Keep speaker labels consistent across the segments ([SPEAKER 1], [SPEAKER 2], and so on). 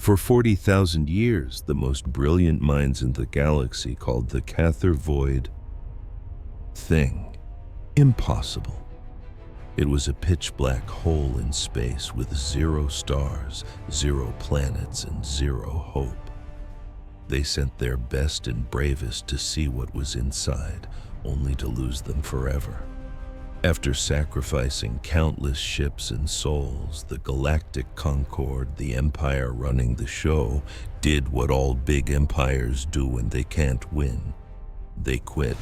[SPEAKER 1] For 40,000 years, the most brilliant minds in the galaxy called the Cather Void thing impossible. It was a pitch-black hole in space with 0 stars, 0 planets, and 0 hope. They sent their best and bravest to see what was inside, only to lose them forever. After sacrificing countless ships and souls, the Galactic Concord, the empire running the show, did what all big empires do when they can't win. They quit.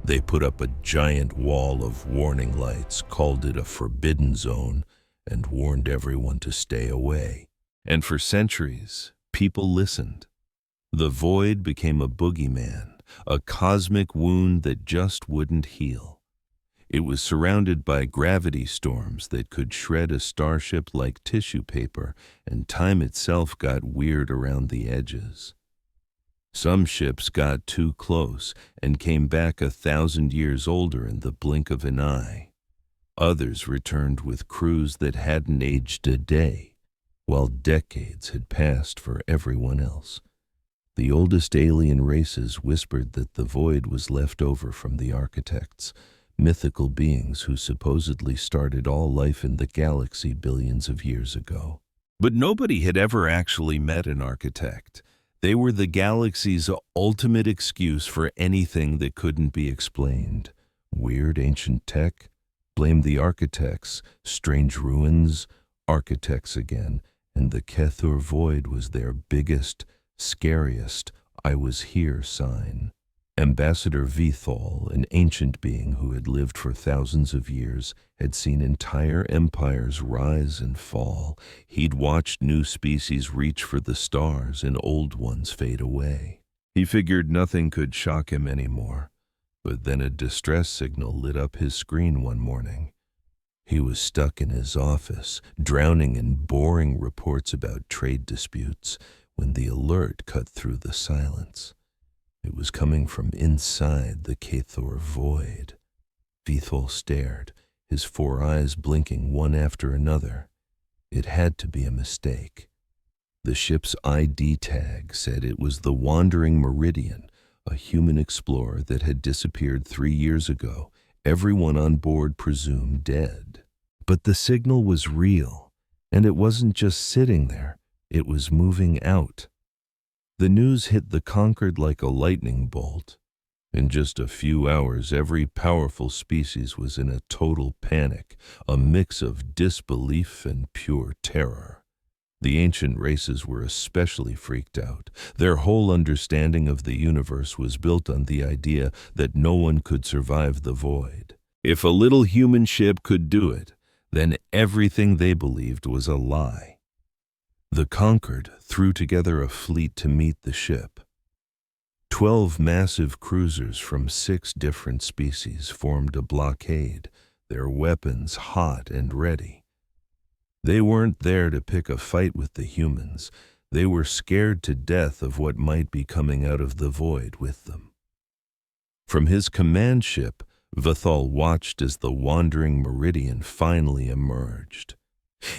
[SPEAKER 1] They put up a giant wall of warning lights, called it a forbidden zone, and warned everyone to stay away. And for centuries, people listened. The void became a boogeyman, a cosmic wound that just wouldn't heal. It was surrounded by gravity storms that could shred a starship like tissue paper, and time itself got weird around the edges. Some ships got too close and came back 1,000 years older in the blink of an eye. Others returned with crews that hadn't aged a day, while decades had passed for everyone else. The oldest alien races whispered that the void was left over from the architects, mythical beings who supposedly started all life in the galaxy billions of years ago. But nobody had ever actually met an architect. They were the galaxy's ultimate excuse for anything that couldn't be explained. Weird ancient tech? Blame the architects. Strange ruins? Architects again. And the Kethur Void was their biggest, scariest "I was here" sign. Ambassador Vithal, an ancient being who had lived for thousands of years, had seen entire empires rise and fall. He'd watched new species reach for the stars and old ones fade away. He figured nothing could shock him anymore. But then a distress signal lit up his screen one morning. He was stuck in his office, drowning in boring reports about trade disputes, when the alert cut through the silence. It was coming from inside the Kethur Void. Vithal stared, his 4 eyes blinking one after another. It had to be a mistake. The ship's ID tag said it was the Wandering Meridian, a human explorer that had disappeared 3 years ago, everyone on board presumed dead. But the signal was real, and it wasn't just sitting there, it was moving out. The news hit the Concord like a lightning bolt. In just a few hours, every powerful species was in a total panic, a mix of disbelief and pure terror. The ancient races were especially freaked out. Their whole understanding of the universe was built on the idea that no one could survive the void. If a little human ship could do it, then everything they believed was a lie. The Concord threw together a fleet to meet the ship. 12 massive cruisers from 6 different species formed a blockade, their weapons hot and ready. They weren't there to pick a fight with the humans. They were scared to death of what might be coming out of the void with them. From his command ship, Vithal watched as the Wandering Meridian finally emerged.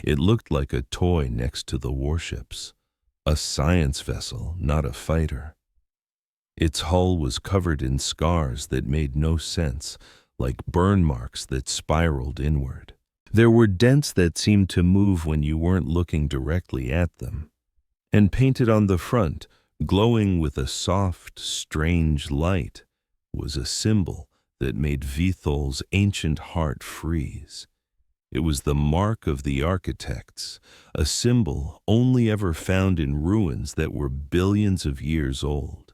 [SPEAKER 1] It looked like a toy next to the warships, a science vessel, not a fighter. Its hull was covered in scars that made no sense, like burn marks that spiraled inward. There were dents that seemed to move when you weren't looking directly at them. And painted on the front, glowing with a soft, strange light, was a symbol that made Vithal's ancient heart freeze. It was the mark of the architects, a symbol only ever found in ruins that were billions of years old.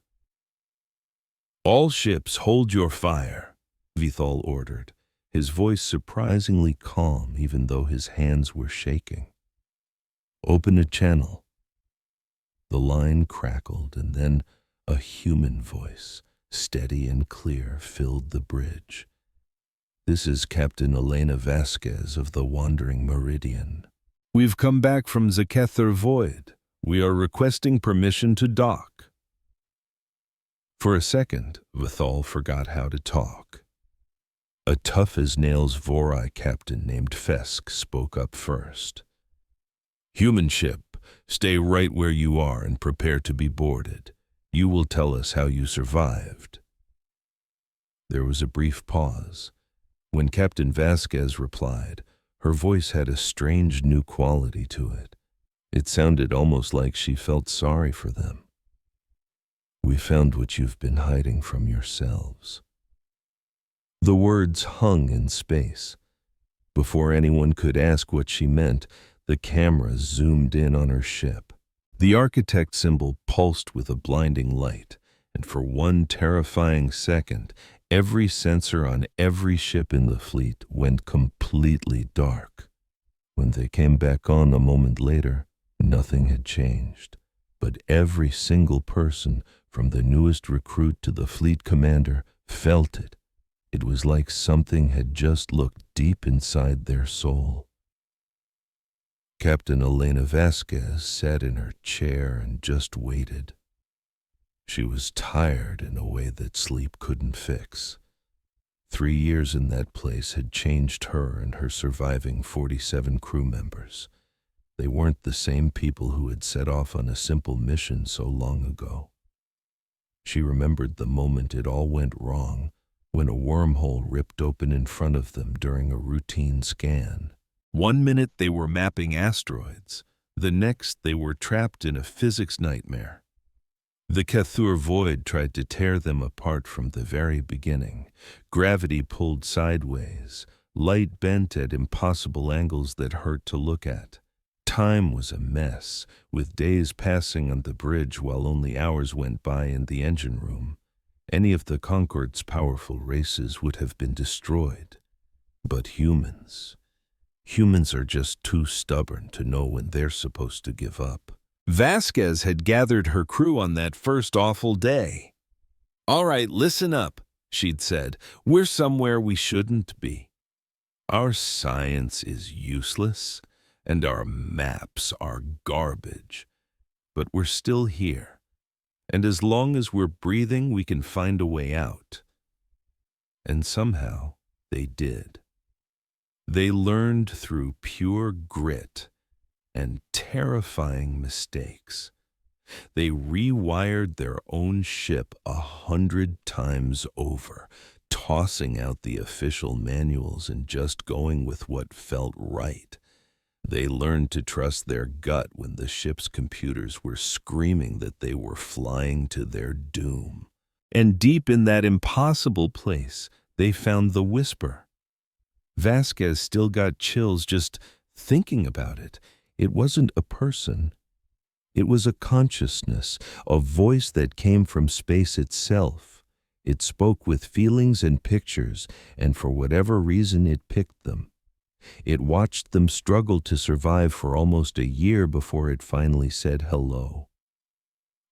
[SPEAKER 1] "All ships, hold your fire," Vithal ordered, his voice surprisingly calm even though his hands were shaking. "Open a channel." The line crackled, and then a human voice, steady and clear, filled the bridge. "This is Captain Elena Vasquez of the Wandering Meridian. We've come back from the Kethur Void. We are requesting permission to dock." For a second, Vithal forgot how to talk. A tough-as-nails Vorai captain named Fesk spoke up first. "Human ship, Stay right where you are and prepare to be boarded. You will tell us how you survived." There was a brief pause. When Captain Vasquez replied, her voice had a strange new quality to it. It sounded almost like she felt sorry for them. "We found what you've been hiding from yourselves." The words hung in space. Before anyone could ask what she meant, the camera zoomed in on her ship. The architect symbol pulsed with a blinding light, and for one terrifying second, every sensor on every ship in the fleet went completely dark. When they came back on a moment later, nothing had changed, but every single person, from the newest recruit to the fleet commander, felt it. It was like something had just looked deep inside their soul. Captain Elena Vasquez sat in her chair and just waited. She was tired in a way that sleep couldn't fix. 3 years in that place had changed her and her surviving 47 crew members. They weren't the same people who had set off on a simple mission so long ago. She remembered the moment it all went wrong, when a wormhole ripped open in front of them during a routine scan. One minute they were mapping asteroids, the next they were trapped in a physics nightmare. The Cathur void tried to tear them apart from the very beginning. Gravity pulled sideways, light bent at impossible angles that hurt to look at. Time was a mess, with days passing on the bridge while only hours went by in the engine room. Any of the Concorde's powerful races would have been destroyed. But humans are just too stubborn to know when they're supposed to give up. Vasquez had gathered her crew on that first awful day. "All right, listen up," she'd said. "We're somewhere we shouldn't be. Our science is useless, and our maps are garbage. But we're still here, and as long as we're breathing, we can find a way out." And somehow they did. They learned through pure grit and terrifying mistakes. They rewired their own ship 100 times over, tossing out the official manuals and just going with what felt right. They learned to trust their gut when the ship's computers were screaming that they were flying to their doom. And deep in that impossible place, they found the whisper. Vasquez still got chills just thinking about it. It wasn't a person. It was a consciousness, a voice that came from space itself. It spoke with feelings and pictures, and for whatever reason it picked them. It watched them struggle to survive for almost a year before it finally said hello.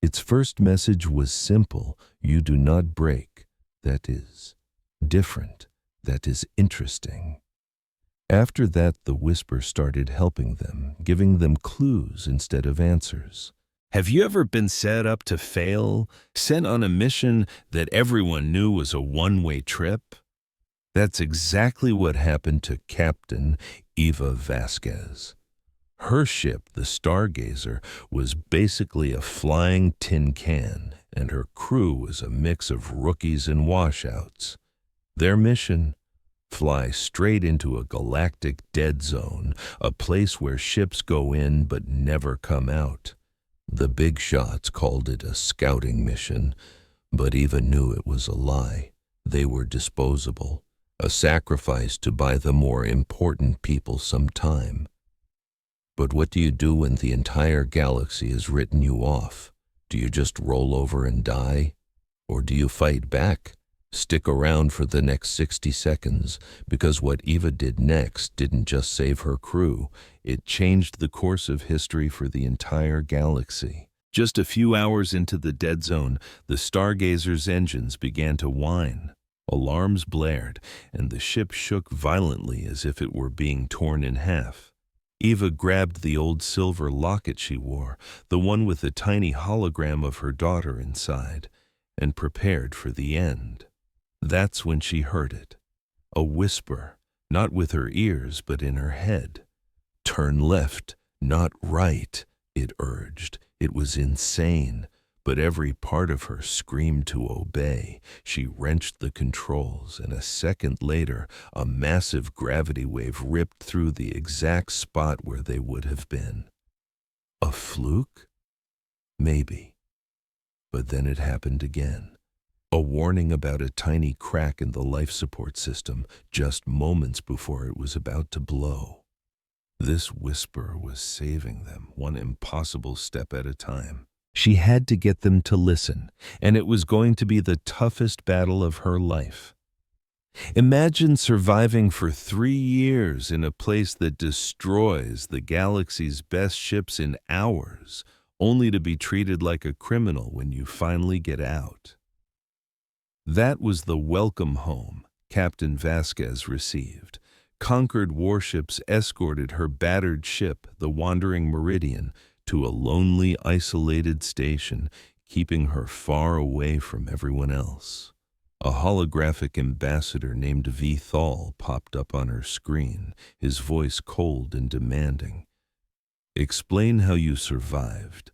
[SPEAKER 1] Its first message was simple: you do not break. That is different. That is interesting. After that, the whisper started helping them, giving them clues instead of answers. Have you ever been set up to fail, sent on a mission that everyone knew was a one-way trip? That's exactly what happened to Captain Eva Vasquez. Her ship, the Stargazer, was basically a flying tin can, and her crew was a mix of rookies and washouts. Their mission: fly straight into a galactic dead zone, a place where ships go in but never come out. The big shots called it a scouting mission, but Eva knew it was a lie. They were disposable, a sacrifice to buy the more important people some time. But what do you do when the entire galaxy has written you off? Do you just roll over and die? Or do you fight back? Stick around for the next 60 seconds, because what Eva did next didn't just save her crew, it changed the course of history for the entire galaxy. Just a few hours into the dead zone, the Stargazer's engines began to whine. Alarms blared, and the ship shook violently as if it were being torn in half. Eva grabbed the old silver locket she wore, the one with a tiny hologram of her daughter inside, and prepared for the end. That's when she heard it. A whisper, not with her ears but in her head. Turn left, not right. it urged. It was insane, but every part of her screamed to obey. She wrenched the controls, and a second later, a massive gravity wave ripped through the exact spot where they would have been. A fluke? Maybe. But then it happened again. A warning about a tiny crack in the life support system just moments before it was about to blow. This whisper was saving them, one impossible step at a time. She had to get them to listen, and it was going to be the toughest battle of her life. Imagine surviving for 3 years in a place that destroys the galaxy's best ships in hours, only to be treated like a criminal when you finally get out. That was the welcome home Captain Vasquez received. Conquered warships escorted her battered ship, the Wandering Meridian, to a lonely, isolated station, keeping her far away from everyone else. A holographic ambassador named Vithal popped up on her screen, his voice cold and demanding. "Explain how you survived."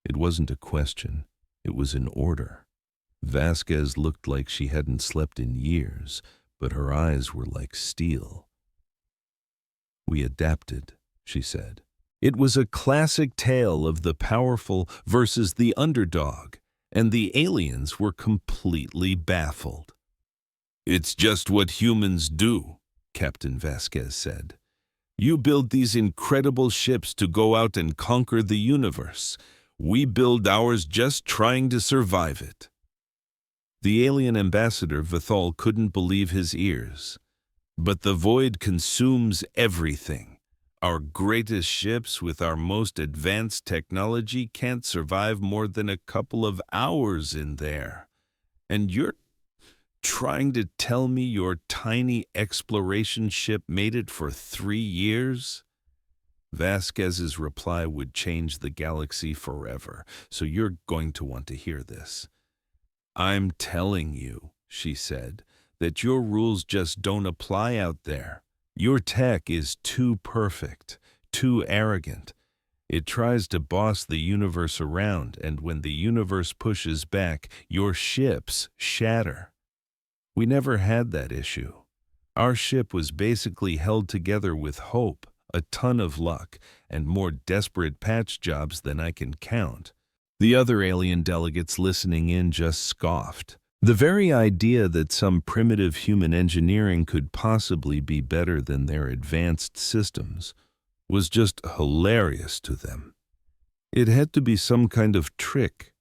[SPEAKER 1] It wasn't a question, it was an order. Vasquez looked like she hadn't slept in years, but her eyes were like steel. "We adapted," she said. It was a classic tale of the powerful versus the underdog, and the aliens were completely baffled. "It's just what humans do," Captain Vasquez said. "You build these incredible ships to go out and conquer the universe. We build ours just trying to survive it." The alien ambassador Vithal couldn't believe his ears. "But the void consumes everything. Our greatest ships with our most advanced technology can't survive more than a couple of hours in there. And you're trying to tell me your tiny exploration ship made it for 3 years?" Vasquez's reply would change the galaxy forever, so you're going to want to hear this. "I'm telling you," she said, "that your rules just don't apply out there. Your tech is too perfect, too arrogant. It tries to boss the universe around, and when the universe pushes back, your ships shatter. We never had that issue. Our ship was basically held together with hope, a ton of luck, and more desperate patch jobs than I can count." The other alien delegates listening in just scoffed. The very idea that some primitive human engineering could possibly be better than their advanced systems was just hilarious to them. It had to be some kind of trick.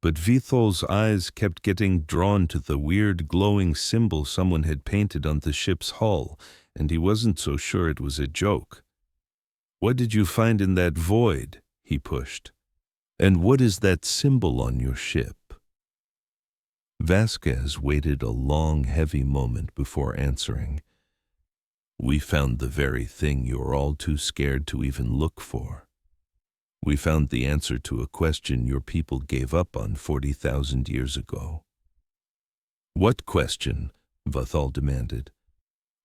[SPEAKER 1] But Vithal's eyes kept getting drawn to the weird glowing symbol someone had painted on the ship's hull, and he wasn't so sure it was a joke. "What did you find in that void?" he pushed. "And what is that symbol on your ship?" Vasquez waited a long, heavy moment before answering. "We found the very thing you're all too scared to even look for. We found the answer to a question your people gave up on 40,000 years ago." "What question?" Vithal demanded.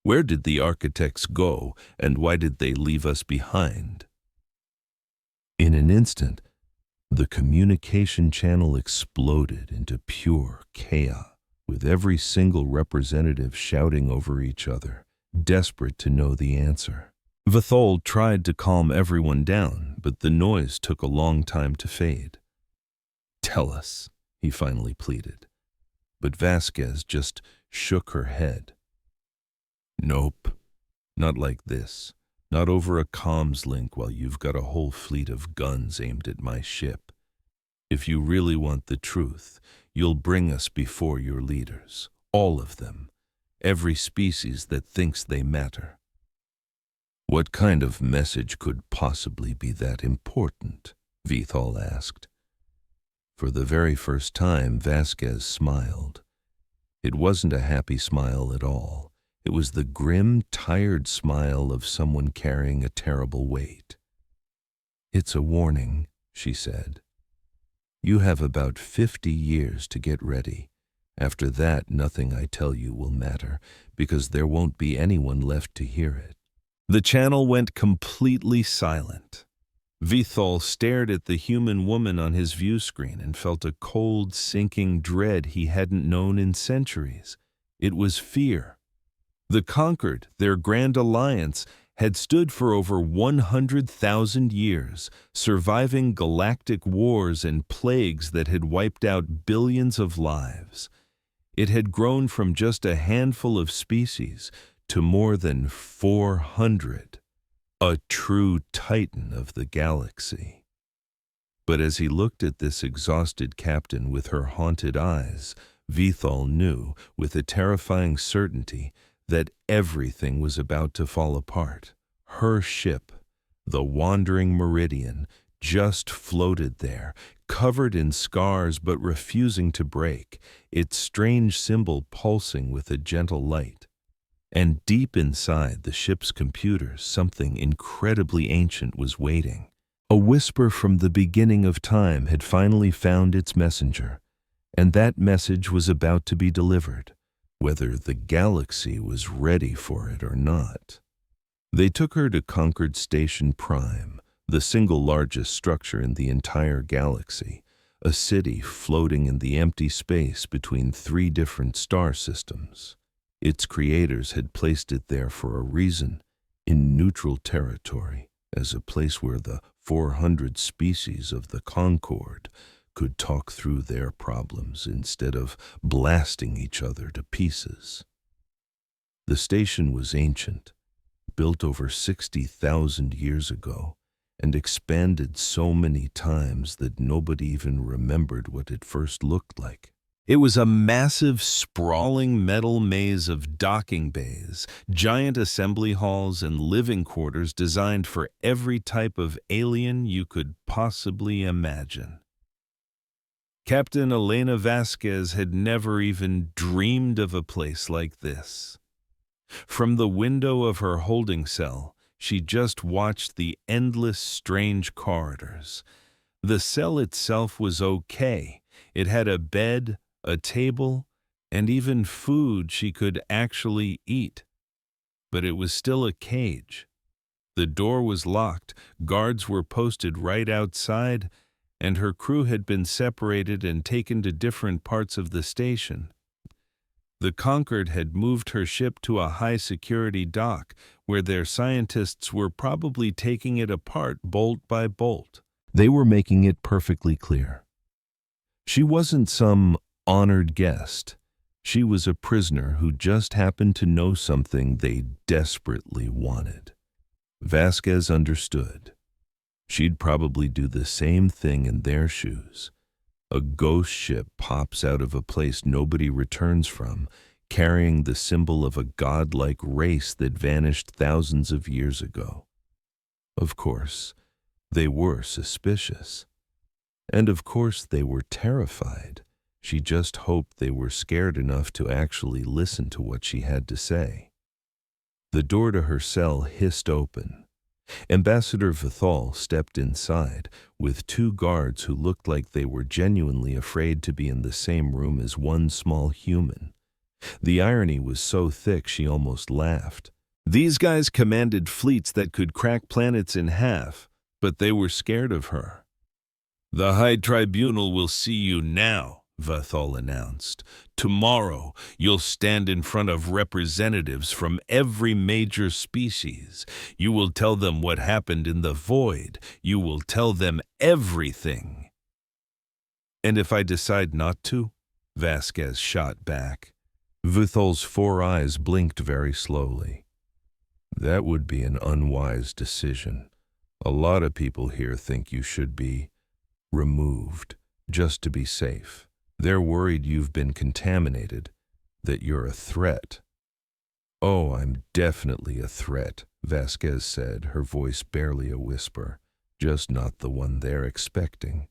[SPEAKER 1] "Where did the architects go, and why did they leave us behind?" In an instant, the communication channel exploded into pure chaos, with every single representative shouting over each other, desperate to know the answer. Vithal tried to calm everyone down, but the noise took a long time to fade. "Tell us," he finally pleaded. But Vasquez just shook her head. "Nope, not like this. Not over a comms link while you've got a whole fleet of guns aimed at my ship. If you really want the truth, you'll bring us before your leaders, all of them, every species that thinks they matter." "What kind of message could possibly be that important?" Vithal asked. For the very first time, Vasquez smiled. It wasn't a happy smile at all. It was the grim, tired smile of someone carrying a terrible weight. "It's a warning," she said. "You have about 50 years to get ready. After that, nothing I tell you will matter, because there won't be anyone left to hear it." The channel went completely silent. Vithal stared at the human woman on his view screen and felt a cold, sinking dread he hadn't known in centuries. It was fear. The Conquered, their grand alliance, had stood for over 100,000 years, surviving galactic wars and plagues that had wiped out billions of lives. It had grown from just a handful of species to more than 400, a true titan of the galaxy. But as he looked at this exhausted captain with her haunted eyes, Vithal knew, with a terrifying certainty, that everything was about to fall apart. Her ship, the Wandering Meridian, just floated there, covered in scars but refusing to break, its strange symbol pulsing with a gentle light. And deep inside the ship's computers, something incredibly ancient was waiting. A whisper from the beginning of time had finally found its messenger, and that message was about to be delivered, whether the galaxy was ready for it or not. They took her to Conquered Station Prime, the single largest structure in the entire galaxy, a city floating in the empty space between 3 different star systems. Its creators had placed it there for a reason, in neutral territory, as a place where the 400 species of the Concord could talk through their problems instead of blasting each other to pieces. The station was ancient, built over 60,000 years ago, and expanded so many times that nobody even remembered what it first looked like. It was a massive, sprawling metal maze of docking bays, giant assembly halls, and living quarters designed for every type of alien you could possibly imagine. Captain Elena Vasquez had never even dreamed of a place like this. From the window of her holding cell, she just watched the endless, strange corridors. The cell itself was okay. It had a bed, a table, and even food she could actually eat. But it was still a cage. The door was locked, guards were posted right outside, and her crew had been separated and taken to different parts of the station. The Conquered had moved her ship to a high-security dock where their scientists were probably taking it apart bolt by bolt. They were making it perfectly clear. She wasn't some honored guest. She was a prisoner who just happened to know something they desperately wanted. Vasquez understood. She'd probably do the same thing in their shoes. A ghost ship pops out of a place nobody returns from, carrying the symbol of a godlike race that vanished thousands of years ago. Of course, they were suspicious. And of course, they were terrified. She just hoped they were scared enough to actually listen to what she had to say. The door to her cell hissed open. Ambassador Vithal stepped inside, with 2 guards who looked like they were genuinely afraid to be in the same room as one small human. The irony was so thick she almost laughed. These guys commanded fleets that could crack planets in half, but they were scared of her. "The High Tribunal will see you now," Vithal announced. "Tomorrow, you'll stand in front of representatives from every major species. You will tell them what happened in the void. You will tell them everything." "And if I decide not to?" Vasquez shot back. Vithal's 4 eyes blinked very slowly. "That would be an unwise decision. A lot of people here think you should be removed just to be safe. They're worried you've been contaminated, that you're a threat." "Oh, I'm definitely a threat," Vasquez said, her voice barely a whisper, "just not the one they're expecting."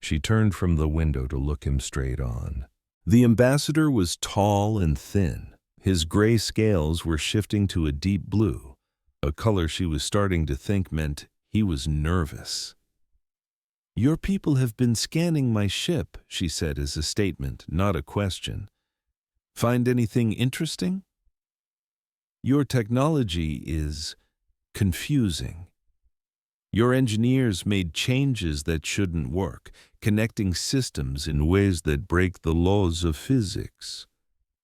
[SPEAKER 1] She turned from the window to look him straight on. The ambassador was tall and thin. His gray scales were shifting to a deep blue, a color she was starting to think meant he was nervous. "Your people have been scanning my ship," she said as a statement, not a question. "Find anything interesting?" "Your technology is confusing." Your engineers made changes that shouldn't work, connecting systems in ways that break the laws of physics.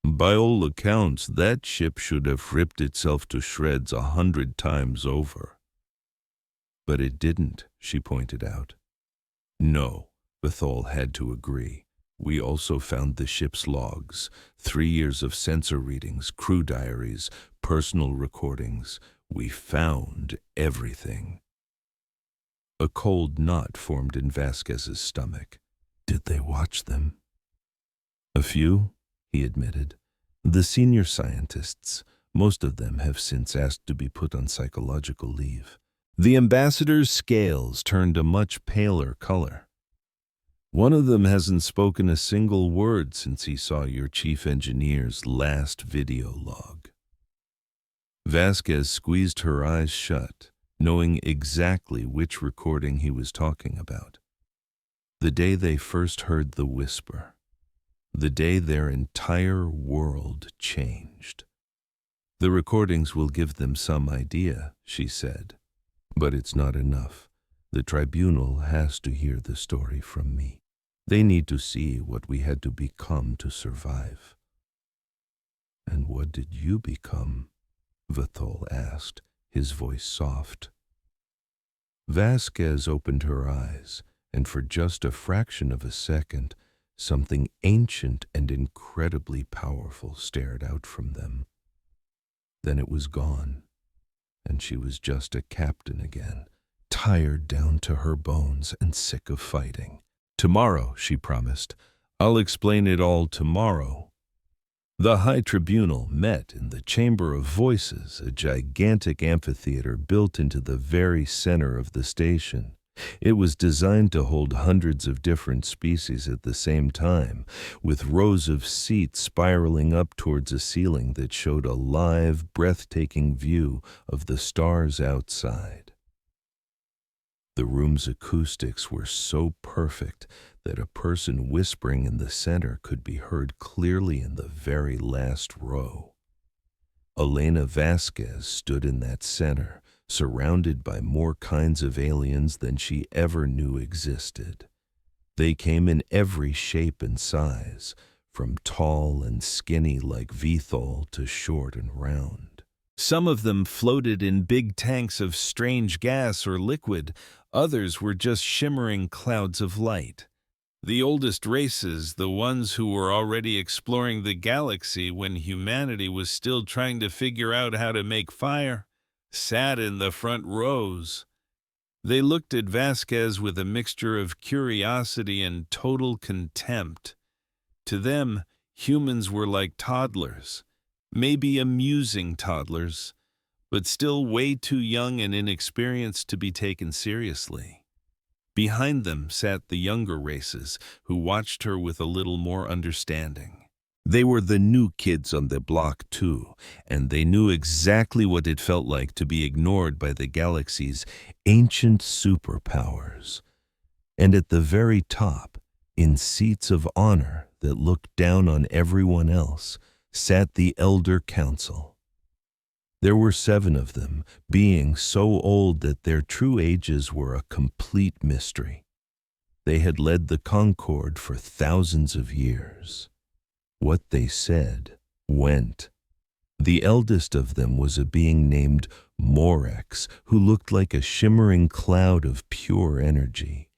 [SPEAKER 1] By all accounts, that ship should have ripped itself to shreds 100 times over. But it didn't, she pointed out. No, Bethel had to agree. We also found the ship's logs, 3 years of sensor readings, crew diaries, personal recordings. We found everything. A cold knot formed in Vasquez's stomach. Did they watch them? A few, he admitted. The senior scientists, most of them have since asked to be put on psychological leave. The ambassador's scales turned a much paler color. One of them hasn't spoken a single word since he saw your chief engineer's last video log. Vasquez squeezed her eyes shut, knowing exactly which recording he was talking about. The day they first heard the whisper. The day their entire world changed. The recordings will give them some idea, she said. But it's not enough. The tribunal has to hear the story from me. They need to see what we had to become to survive. And what did you become? Vathol asked, his voice soft. Vasquez opened her eyes, and for just a fraction of a second, something ancient and incredibly powerful stared out from them. Then it was gone, and she was just a captain again, tired down to her bones and sick of fighting. Tomorrow, she promised. I'll explain it all tomorrow. The High Tribunal met in the Chamber of Voices, a gigantic amphitheater built into the very center of the station. It was designed to hold hundreds of different species at the same time, with rows of seats spiraling up towards a ceiling that showed a live, breathtaking view of the stars outside. The room's acoustics were so perfect that a person whispering in the center could be heard clearly in the very last row. Elena Vasquez stood in that center, surrounded by more kinds of aliens than she ever knew existed. They came in every shape and size, from tall and skinny like Vethol to short and round. Some of them floated in big tanks of strange gas or liquid, others were just shimmering clouds of light. The oldest races, the ones who were already exploring the galaxy when humanity was still trying to figure out how to make fire, sat in the front rows. They looked at Vasquez with a mixture of curiosity and total contempt. To them, humans were like toddlers, maybe amusing toddlers, but still way too young and inexperienced to be taken seriously. Behind them sat the younger races, who watched her with a little more understanding. They were the new kids on the block too, and they knew exactly what it felt like to be ignored by the galaxy's ancient superpowers. And at the very top, in seats of honor that looked down on everyone else, sat the Elder Council. There were 7 of them, being so old that their true ages were a complete mystery. They had led the Concord for thousands of years. What they said went. The eldest of them was a being named Morex, who looked like a shimmering cloud of pure energy.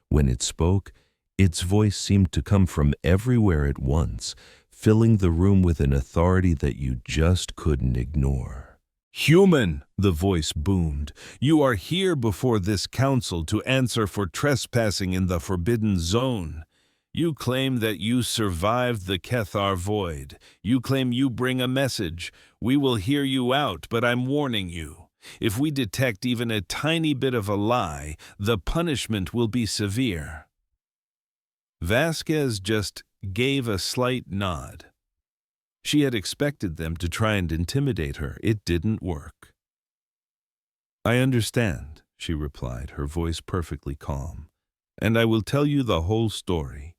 [SPEAKER 1] When it spoke, its voice seemed to come from everywhere at once, filling the room with an authority that you just couldn't ignore. "Human," the voice boomed, "you are here before this council to answer for trespassing in the Forbidden Zone. You claim that you survived the Kethar Void. You claim you bring a message. We will hear you out, but I'm warning you. If we detect even a tiny bit of a lie, the punishment will be severe." Vasquez just gave a slight nod. She had expected them to try and intimidate her. It didn't work. "I understand," she replied, her voice perfectly calm, "and I will tell you the whole story.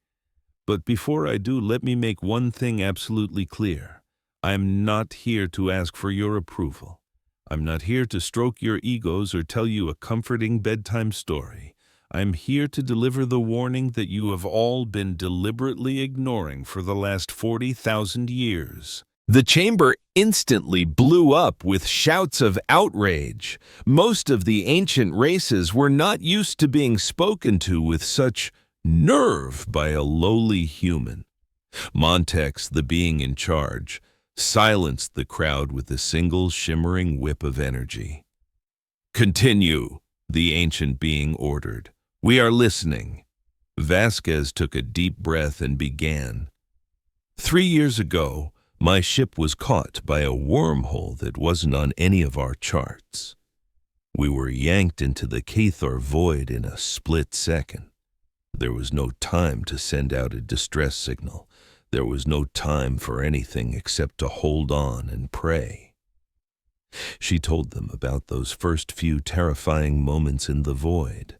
[SPEAKER 1] But before I do, let me make one thing absolutely clear. I am not here to ask for your approval. I'm not here to stroke your egos or tell you a comforting bedtime story. I'm here to deliver the warning that you have all been deliberately ignoring for the last 40,000 years." The chamber instantly blew up with shouts of outrage. Most of the ancient races were not used to being spoken to with such nerve by a lowly human. Montex, the being in charge, silenced the crowd with a single shimmering whip of energy. "Continue," the ancient being ordered. "We are listening." Vasquez took a deep breath and began. 3 years ago, my ship was caught by a wormhole that wasn't on any of our charts. We were yanked into the Cathar void in a split second. There was no time to send out a distress signal. There was no time for anything except to hold on and pray. She told them about those first few terrifying moments in the void,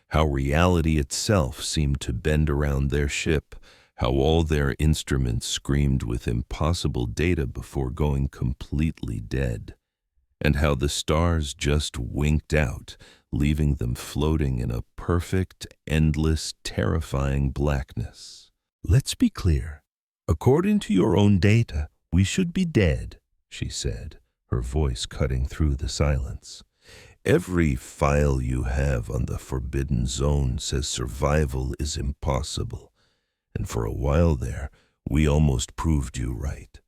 [SPEAKER 1] how reality itself seemed to bend around their ship, how all their instruments screamed with impossible data before going completely dead, and how the stars just winked out, leaving them floating in a perfect, endless, terrifying blackness. "Let's be clear. According to your own data, we should be dead," she said, her voice cutting through the silence. "Every file you have on the Forbidden Zone says survival is impossible. And for a while there, we almost proved you right.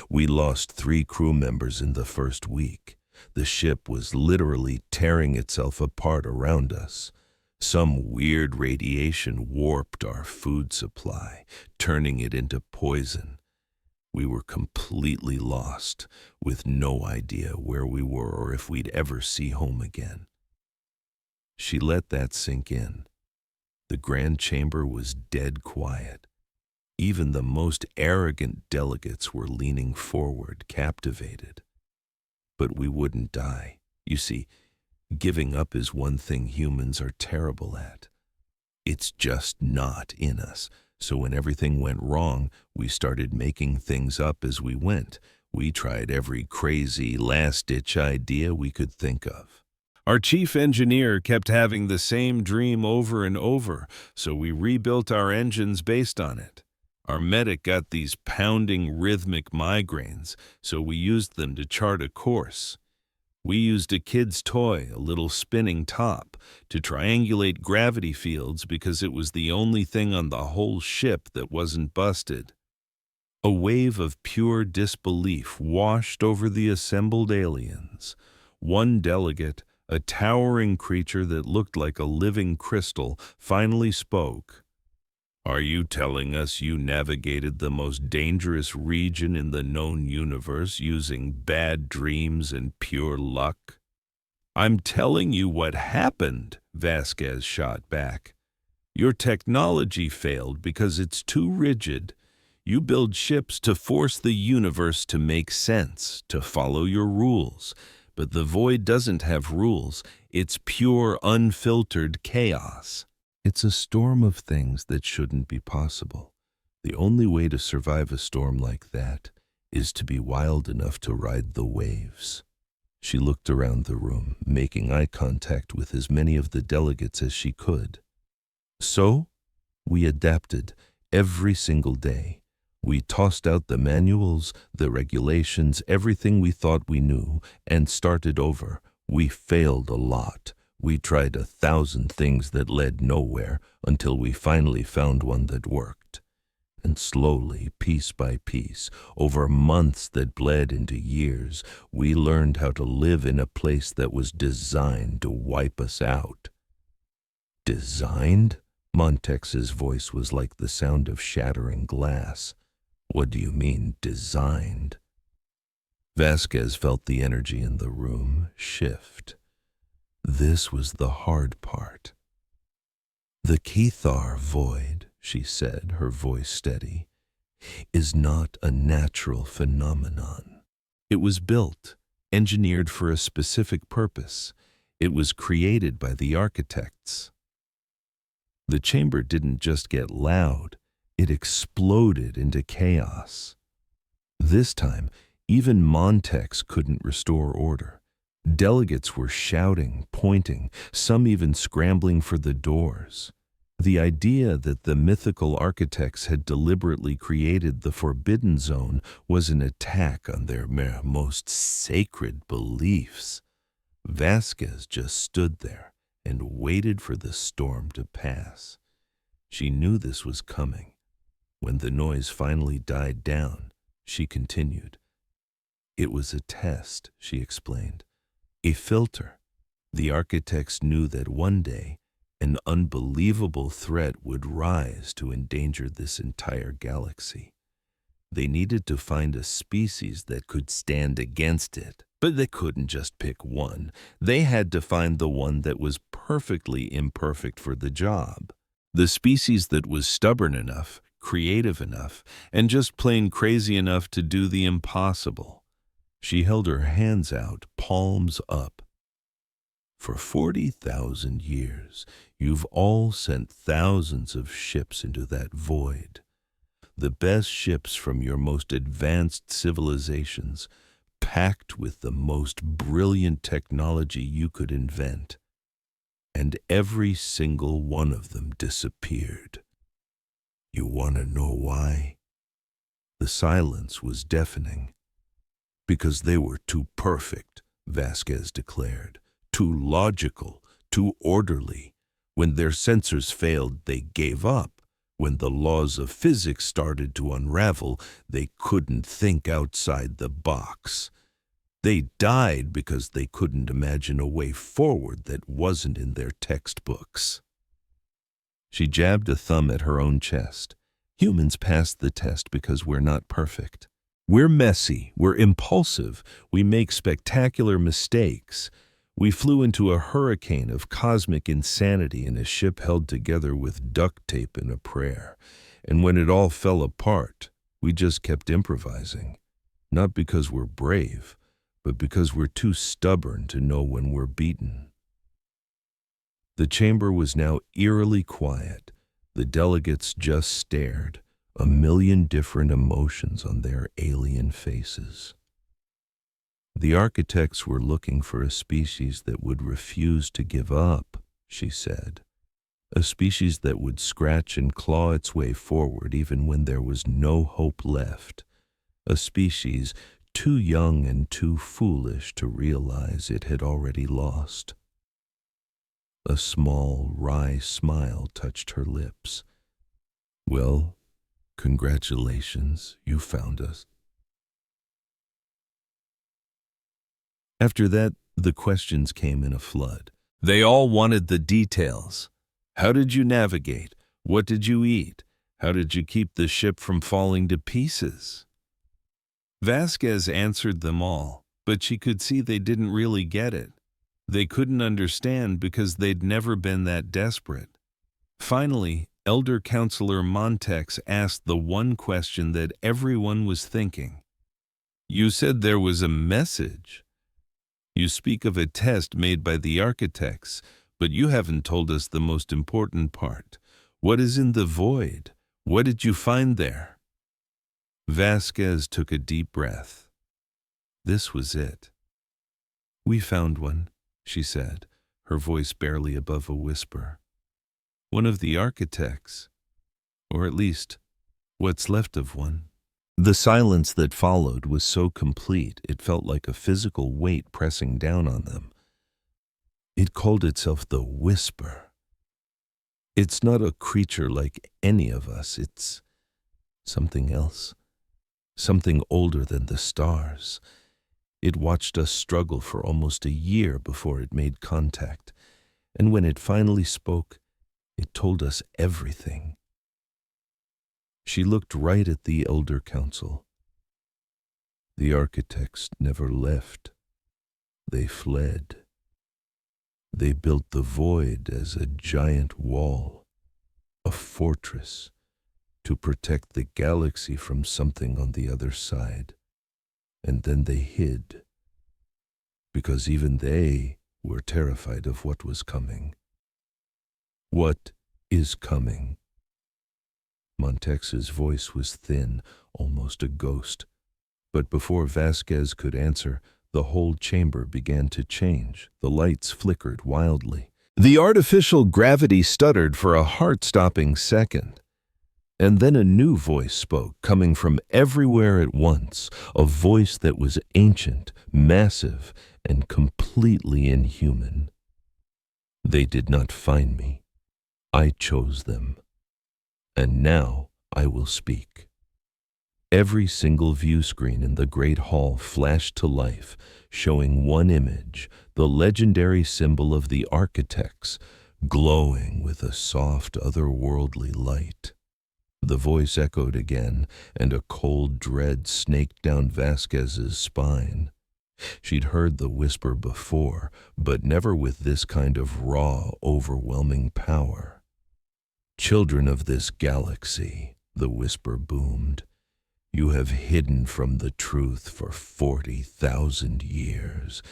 [SPEAKER 1] We lost 3 crew members in the first week. The ship was literally tearing itself apart around us. Some weird radiation warped our food supply, turning it into poison. We were completely lost, with no idea where we were or if we'd ever see home again." She let that sink in. The grand chamber was dead quiet. Even the most arrogant delegates were leaning forward, captivated. But we wouldn't die. You see, giving up is one thing humans are terrible at. It's just not in us. So when everything went wrong, we started making things up as we went. We tried every crazy, last-ditch idea we could think of. Our chief engineer kept having the same dream over and over, so we rebuilt our engines based on it. Our medic got these pounding rhythmic migraines, so we used them to chart a course. We used a kid's toy, a little spinning top, to triangulate gravity fields because it was the only thing on the whole ship that wasn't busted. A wave of pure disbelief washed over the assembled aliens. One delegate, a towering creature that looked like a living crystal, finally spoke. "Are you telling us you navigated the most dangerous region in the known universe using bad dreams and pure luck?" "I'm telling you what happened," Vasquez shot back. "Your technology failed because it's too rigid. You build ships to force the universe to make sense, to follow your rules. But the void doesn't have rules. It's pure, unfiltered chaos. It's a storm of things that shouldn't be possible. The only way to survive a storm like that is to be wild enough to ride the waves." She looked around the room, making eye contact with as many of the delegates as she could. "So, we adapted every single day. We tossed out the manuals, the regulations, everything we thought we knew, and started over. We failed a lot. We tried 1,000 things that led nowhere until we finally found one that worked. And slowly, piece by piece, over months that bled into years, we learned how to live in a place that was designed to wipe us out." "Designed?" Montex's voice was like the sound of shattering glass. "What do you mean, designed?" Vasquez felt the energy in the room shift. This was the hard part. "The Cathar void," she said, her voice steady, "is not a natural phenomenon. It was built, engineered for a specific purpose. It was created by the architects." The chamber didn't just get loud, it exploded into chaos. This time, even Montex couldn't restore order. Delegates were shouting, pointing, some even scrambling for the doors. The idea that the mythical architects had deliberately created the Forbidden Zone was an attack on their most sacred beliefs. Vasquez just stood there and waited for the storm to pass. She knew this was coming. When the noise finally died down, she continued. It was a test, she explained. A filter. The architects knew that one day an unbelievable threat would rise to endanger this entire galaxy. They needed to find a species that could stand against it, but they couldn't just pick one. They had to find the one that was perfectly imperfect for the job. The species that was stubborn enough, creative enough, and just plain crazy enough to do the impossible. She held her hands out, palms up. For 40,000 years, you've all sent thousands of ships into that void. The best ships from your most advanced civilizations, packed with the most brilliant technology you could invent. And every single one of them disappeared. You want to know why? The silence was deafening. Because they were too perfect, Vasquez declared. Too logical, too orderly. When their sensors failed, they gave up. When the laws of physics started to unravel, they couldn't think outside the box. They died because they couldn't imagine a way forward that wasn't in their textbooks. She jabbed a thumb at her own chest. Humans pass the test because we're not perfect. We're messy, we're impulsive, we make spectacular mistakes. We flew into a hurricane of cosmic insanity in a ship held together with duct tape and a prayer. And when it all fell apart, we just kept improvising. Not because we're brave, but because we're too stubborn to know when we're beaten. The chamber was now eerily quiet. The delegates just stared, a million different emotions on their alien faces. The architects were looking for a species that would refuse to give up, she said. A species that would scratch and claw its way forward even when there was no hope left. A species too young and too foolish to realize it had already lost. A small, wry smile touched her lips. Well, congratulations, you found us. After that, the questions came in a flood. They all wanted the details. How did you navigate? What did you eat? How did you keep the ship from falling to pieces? Vasquez answered them all, but she could see they didn't really get it. They couldn't understand because they'd never been that desperate. Finally, Elder Counselor Montex asked the one question that everyone was thinking. You said there was a message. You speak of a test made by the architects, but you haven't told us the most important part. What is in the void? What did you find there? Vasquez took a deep breath. This was it. We found one, she said, her voice barely above a whisper. One of the architects, or at least what's left of one. The silence that followed was so complete it felt like a physical weight pressing down on them. It called itself the Whisper. It's not a creature like any of us. It's something else, something older than the stars. It watched us struggle for almost a year before it made contact, and when it finally spoke, it told us everything. She looked right at the Elder Council. The architects never left. They fled. They built the void as a giant wall, a fortress, to protect the galaxy from something on the other side. And then they hid, because even they were terrified of what was coming. What is coming? Montex's voice was thin, almost a ghost. But before Vasquez could answer, The whole chamber began to change. The lights flickered wildly. The artificial gravity stuttered for a heart-stopping second. And then a new voice spoke, coming from everywhere at once, a voice that was ancient, massive, and completely inhuman. They did not find me. I chose them. And now I will speak. Every single view screen in the great hall flashed to life, showing one image, the legendary symbol of the architects, glowing with a soft, otherworldly light. The voice echoed again, and a cold dread snaked down Vasquez's spine. She'd heard the whisper before, but never with this kind of raw, overwhelming power. "Children of this galaxy," the whisper boomed, "you have hidden from the truth for 40,000 years.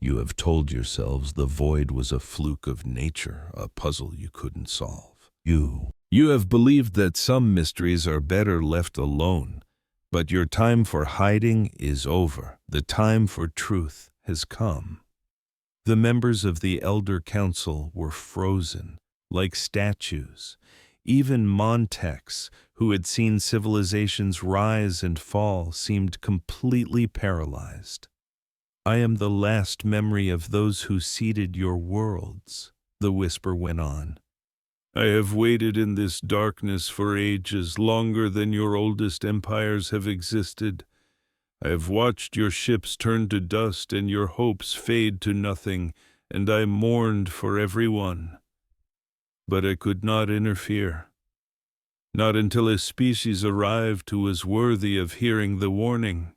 [SPEAKER 1] You have told yourselves the void was a fluke of nature, a puzzle you couldn't solve. You have believed that some mysteries are better left alone, but your time for hiding is over. The time for truth has come." The members of the Elder Council were frozen, like statues. Even Montex, who had seen civilizations rise and fall, seemed completely paralyzed. "I am the last memory of those who seeded your worlds," the whisper went on. "I have waited in this darkness for ages, longer than your oldest empires have existed. I have watched your ships turn to dust and your hopes fade to nothing, and I mourned for everyone. But I could not interfere. Not until a species arrived who was worthy of hearing the warning."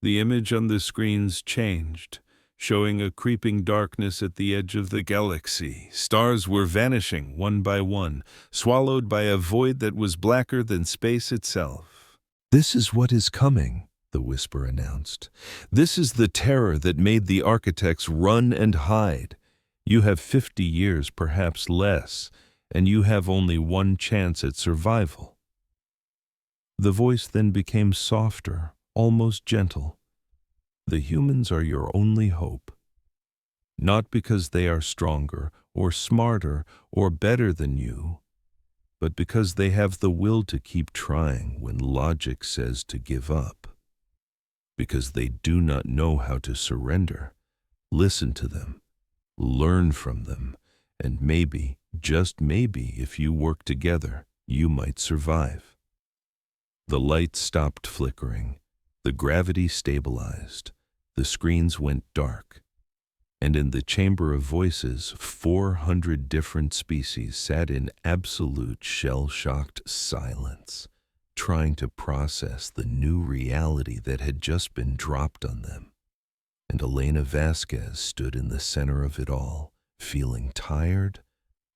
[SPEAKER 1] The image on the screens changed, showing a creeping darkness at the edge of the galaxy. Stars were vanishing one by one, swallowed by a void that was blacker than space itself. "This is what is coming," the whisper announced. "This is the terror that made the architects run and hide. You have 50 years, perhaps less, and you have only one chance at survival." The voice then became softer, almost gentle. "The humans are your only hope. Not because they are stronger or smarter or better than you, but because they have the will to keep trying when logic says to give up. Because they do not know how to surrender. Listen to them, learn from them, and maybe, just maybe, if you work together, you might survive." The lights stopped flickering. The gravity stabilized. The screens went dark. And in the chamber of voices, 400 different species sat in absolute shell-shocked silence, trying to process the new reality that had just been dropped on them. And Elena Vasquez stood in the center of it all, feeling tired,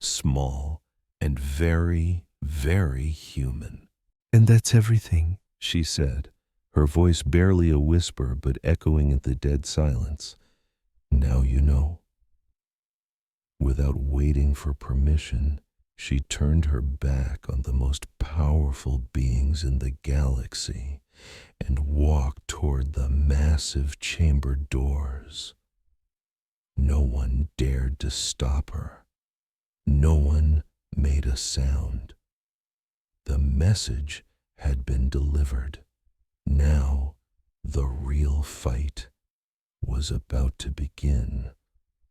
[SPEAKER 1] small, and very, very human. "And that's everything," she said, her voice barely a whisper but echoing in the dead silence. "Now you know." Without waiting for permission, she turned her back on the most powerful beings in the galaxy and walked toward the massive chamber doors. No one dared to stop her. No one made a sound. The message had been delivered. Now, the real fight was about to begin.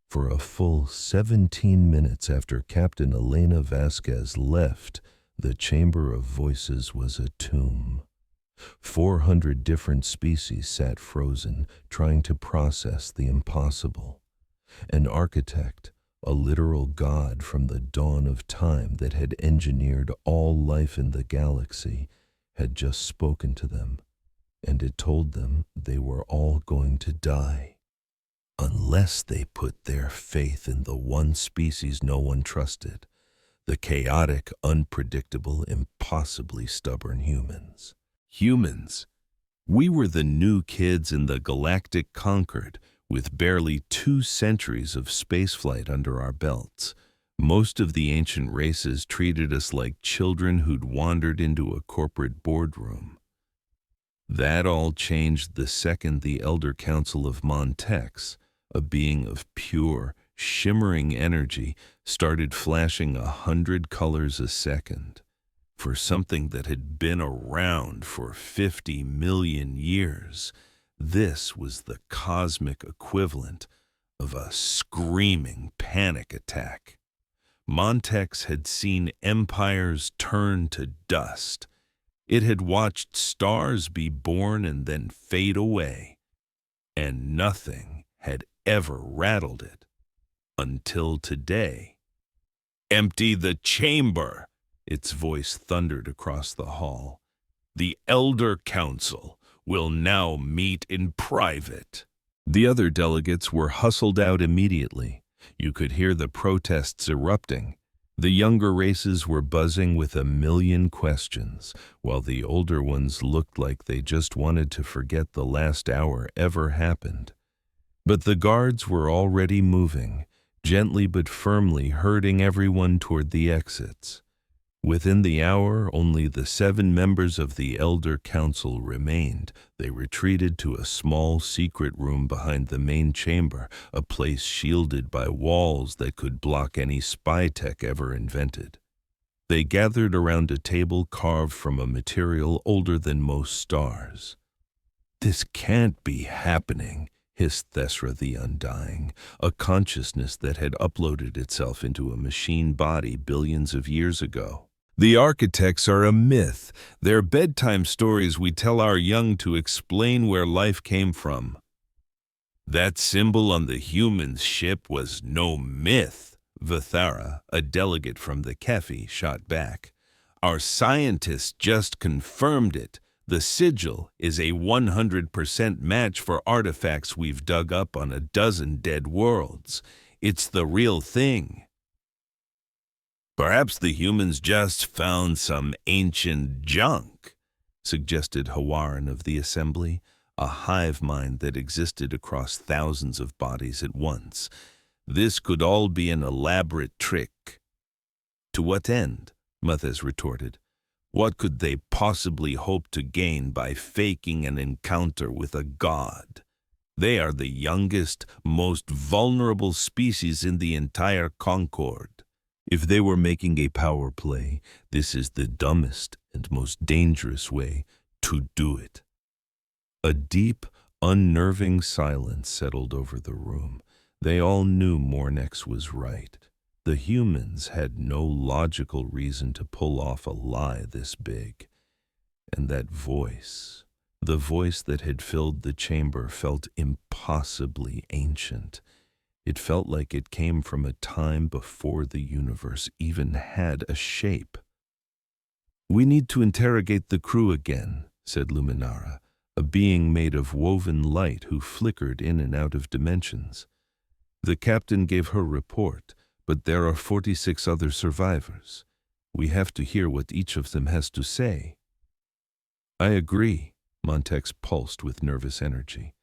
[SPEAKER 1] For a full 17 minutes after Captain Elena Vasquez left, the Chamber of Voices was a tomb. 400 different species sat frozen, trying to process the impossible. An architect, a literal god from the dawn of time that had engineered all life in the galaxy, had just spoken to them, and it told them they were all going to die, unless they put their faith in the one species no one trusted, the chaotic, unpredictable, impossibly stubborn humans. Humans. We were the new kids in the galactic Concord, with barely 2 centuries of spaceflight under our belts. Most of the ancient races treated us like children who'd wandered into a corporate boardroom. That all changed the second the Elder Council of Montex, a being of pure, shimmering energy, started flashing 100 colors a second. For something that had been around for 50 million years, this was the cosmic equivalent of a screaming panic attack. Montex had seen empires turn to dust. It had watched stars be born and then fade away, and nothing had ever rattled it until today. "Empty the chamber!" Its voice thundered across the hall. "The Elder Council will now meet in private." The other delegates were hustled out immediately. You could hear the protests erupting. The younger races were buzzing with 1,000,000 questions, while the older ones looked like they just wanted to forget the last hour ever happened. But the guards were already moving, gently but firmly herding everyone toward the exits. Within the hour, only the 7 members of the Elder Council remained. They retreated to a small secret room behind the main chamber, a place shielded by walls that could block any spy tech ever invented. They gathered around a table carved from a material older than most stars. "This can't be happening," hissed Thesra the Undying, a consciousness that had uploaded itself into a machine body billions of years ago. "The architects are a myth. They're bedtime stories we tell our young to explain where life came from." "That symbol on the human's ship was no myth," Vithara, a delegate from the Kefi, shot back. "Our scientists just confirmed it. The sigil is a 100% match for artifacts we've dug up on a dozen dead worlds. It's the real thing." "Perhaps the humans just found some ancient junk," suggested Hawaran of the Assembly, a hive mind that existed across thousands of bodies at once. "This could all be an elaborate trick." "To what end?" Mathes retorted. "What could they possibly hope to gain by faking an encounter with a god? They are the youngest, most vulnerable species in the entire Concord. If they were making a power play, this is the dumbest and most dangerous way to do it." A deep, unnerving silence settled over the room. They all knew Mornex was right. The humans had no logical reason to pull off a lie this big. And that voice, the voice that had filled the chamber, felt impossibly ancient. It felt like it came from a time before the universe even had a shape. "We need to interrogate the crew again," said Luminara, a being made of woven light who flickered in and out of dimensions. The captain gave her report, but there are 46 other survivors. We have to hear what each of them has to say. "I agree," Montex pulsed with nervous energy.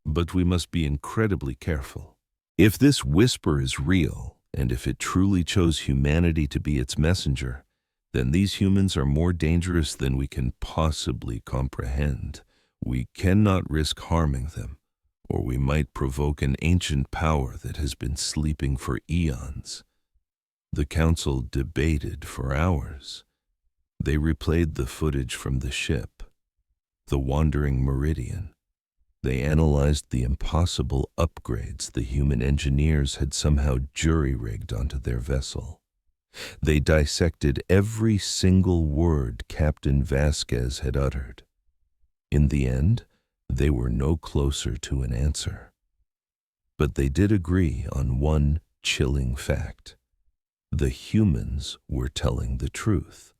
[SPEAKER 1] "But we must be incredibly careful. If this whisper is real, and if it truly chose humanity to be its messenger, then these humans are more dangerous than we can possibly comprehend. We cannot risk harming them, or we might provoke an ancient power that has been sleeping for eons." The council debated for hours. They replayed the footage from the ship, the wandering meridian. They analyzed the impossible upgrades the human engineers had somehow jury-rigged onto their vessel. They dissected every single word Captain Vasquez had uttered. In the end, they were no closer to an answer. But they did agree on one chilling fact. The humans were telling the truth.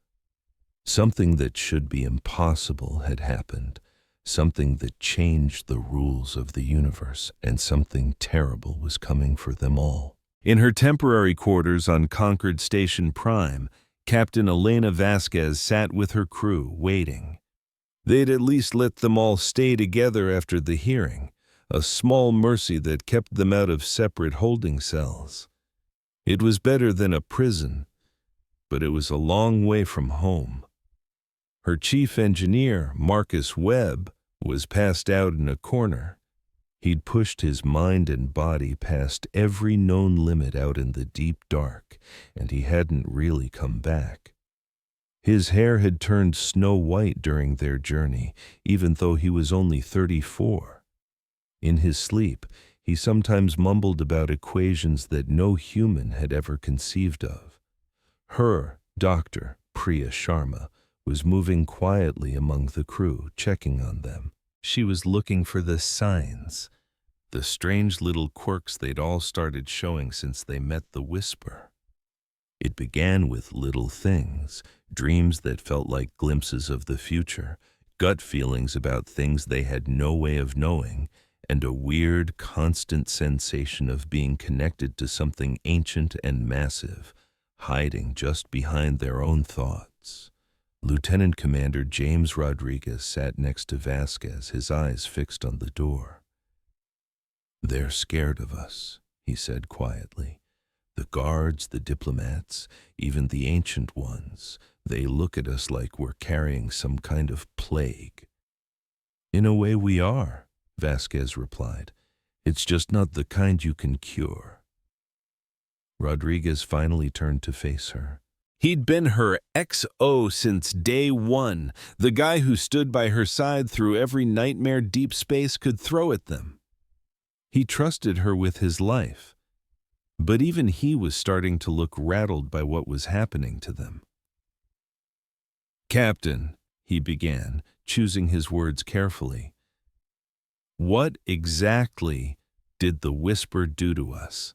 [SPEAKER 1] Something that should be impossible had happened. Something that changed the rules of the universe, and something terrible was coming for them all. In her temporary quarters on Concord Station Prime, Captain Elena Vasquez sat with her crew, waiting. They'd at least let them all stay together after the hearing, a small mercy that kept them out of separate holding cells. It was better than a prison, but it was a long way from home. Her chief engineer, Marcus Webb, was passed out in a corner. He'd pushed his mind and body past every known limit out in the deep dark, and he hadn't really come back. His hair had turned snow white during their journey, even though he was only 34. In his sleep, he sometimes mumbled about equations that no human had ever conceived of. Her, Dr. Priya Sharma, was moving quietly among the crew, checking on them. She was looking for the signs, the strange little quirks they'd all started showing since they met the Whisper. It began with little things, dreams that felt like glimpses of the future, gut feelings about things they had no way of knowing, and a weird, constant sensation of being connected to something ancient and massive, hiding just behind their own thoughts. Lieutenant Commander James Rodriguez sat next to Vasquez, his eyes fixed on the door. "They're scared of us," he said quietly. "The guards, the diplomats, even the ancient ones, they look at us like we're carrying some kind of plague." "In a way we are," Vasquez replied. "It's just not the kind you can cure." Rodriguez finally turned to face her. He'd been her XO since day one, the guy who stood by her side through every nightmare deep space could throw at them. He trusted her with his life, but even he was starting to look rattled by what was happening to them. "Captain," he began, choosing his words carefully, "what exactly did the Whisper do to us?"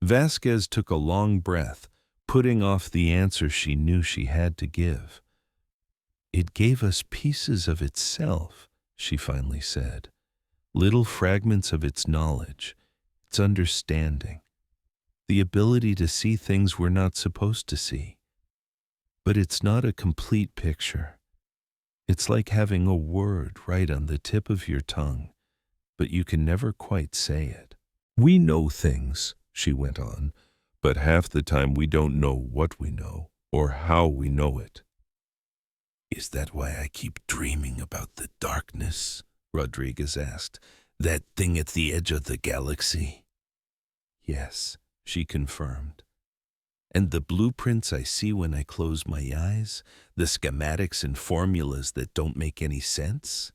[SPEAKER 1] Vasquez took a long breath, putting off the answer she knew she had to give. "It gave us pieces of itself," she finally said. "Little fragments of its knowledge, its understanding, the ability to see things we're not supposed to see. But it's not a complete picture. It's like having a word right on the tip of your tongue, but you can never quite say it. We know things," she went on, "but half the time we don't know what we know or how we know it." "Is that why I keep dreaming about the darkness?" Rodriguez asked. "That thing at the edge of the galaxy?" "Yes," she confirmed. "And the blueprints I see when I close my eyes, the schematics and formulas that don't make any sense?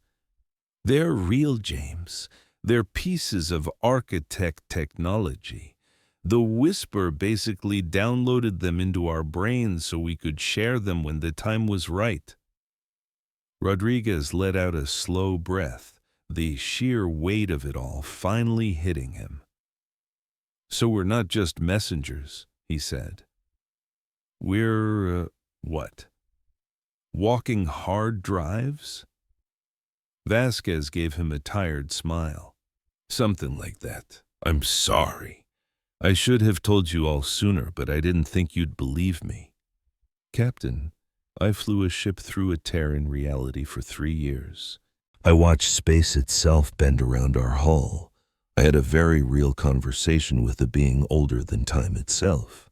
[SPEAKER 1] They're real, James. They're pieces of architect technology. The Whisper basically downloaded them into our brains so we could share them when the time was right." Rodriguez let out a slow breath, the sheer weight of it all finally hitting him. "So we're not just messengers," he said. "We're, what? Walking hard drives?" Vasquez gave him a tired smile. "Something like that. I'm sorry. I should have told you all sooner, but I didn't think you'd believe me. Captain, I flew a ship through a tear in reality for 3 years. I watched space itself bend around our hull. I had a very real conversation with a being older than time itself.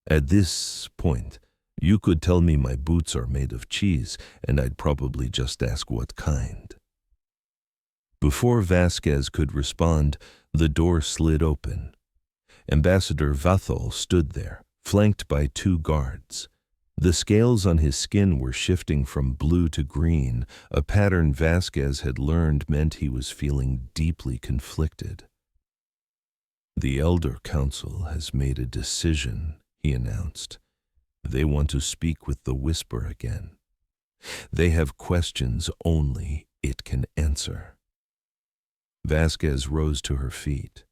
[SPEAKER 1] At this point, you could tell me my boots are made of cheese, and I'd probably just ask what kind." Before Vasquez could respond, the door slid open. Ambassador Vathol stood there, flanked by 2 guards. The scales on his skin were shifting from blue to green, a pattern Vasquez had learned meant he was feeling deeply conflicted. "The Elder Council has made a decision," he announced. "They want to speak with the Whisper again. They have questions only it can answer." Vasquez rose to her feet.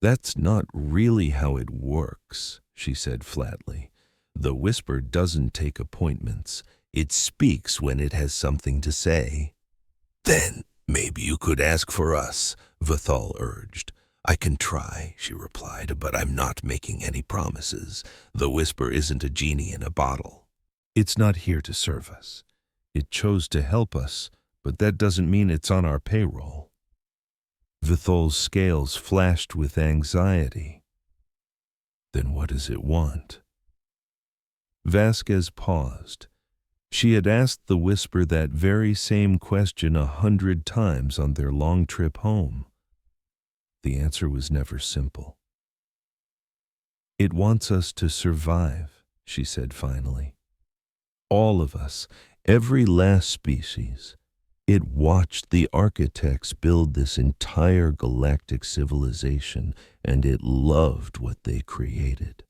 [SPEAKER 1] "That's not really how it works," she said flatly. "The Whisper doesn't take appointments. It speaks when it has something to say." "Then maybe you could ask for us," Vathal urged. "I can try," she replied, "but I'm not making any promises. The Whisper isn't a genie in a bottle." "It's not here to serve us. It chose to help us, but that doesn't mean it's on our payroll." Vithal's scales flashed with anxiety. "Then what does it want?" Vasquez paused. She had asked the Whisper that very same question 100 times on their long trip home. The answer was never simple. "It wants us to survive," she said finally. "All of us, every last species. It watched the architects build this entire galactic civilization, and it loved what they created.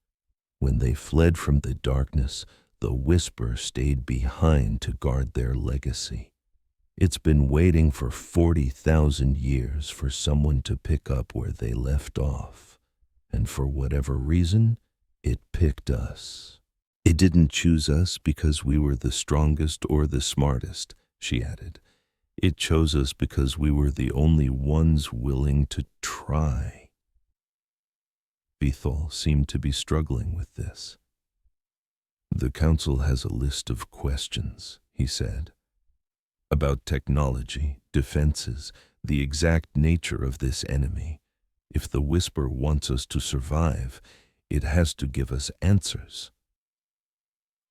[SPEAKER 1] When they fled from the darkness, the Whisper stayed behind to guard their legacy. It's been waiting for 40,000 years for someone to pick up where they left off. And for whatever reason, it picked us. It didn't choose us because we were the strongest or the smartest," she added. "It chose us because we were the only ones willing to try." Vithal seemed to be struggling with this. "The Council has a list of questions," he said, "about technology, defenses, the exact nature of this enemy. If the Whisper wants us to survive, it has to give us answers."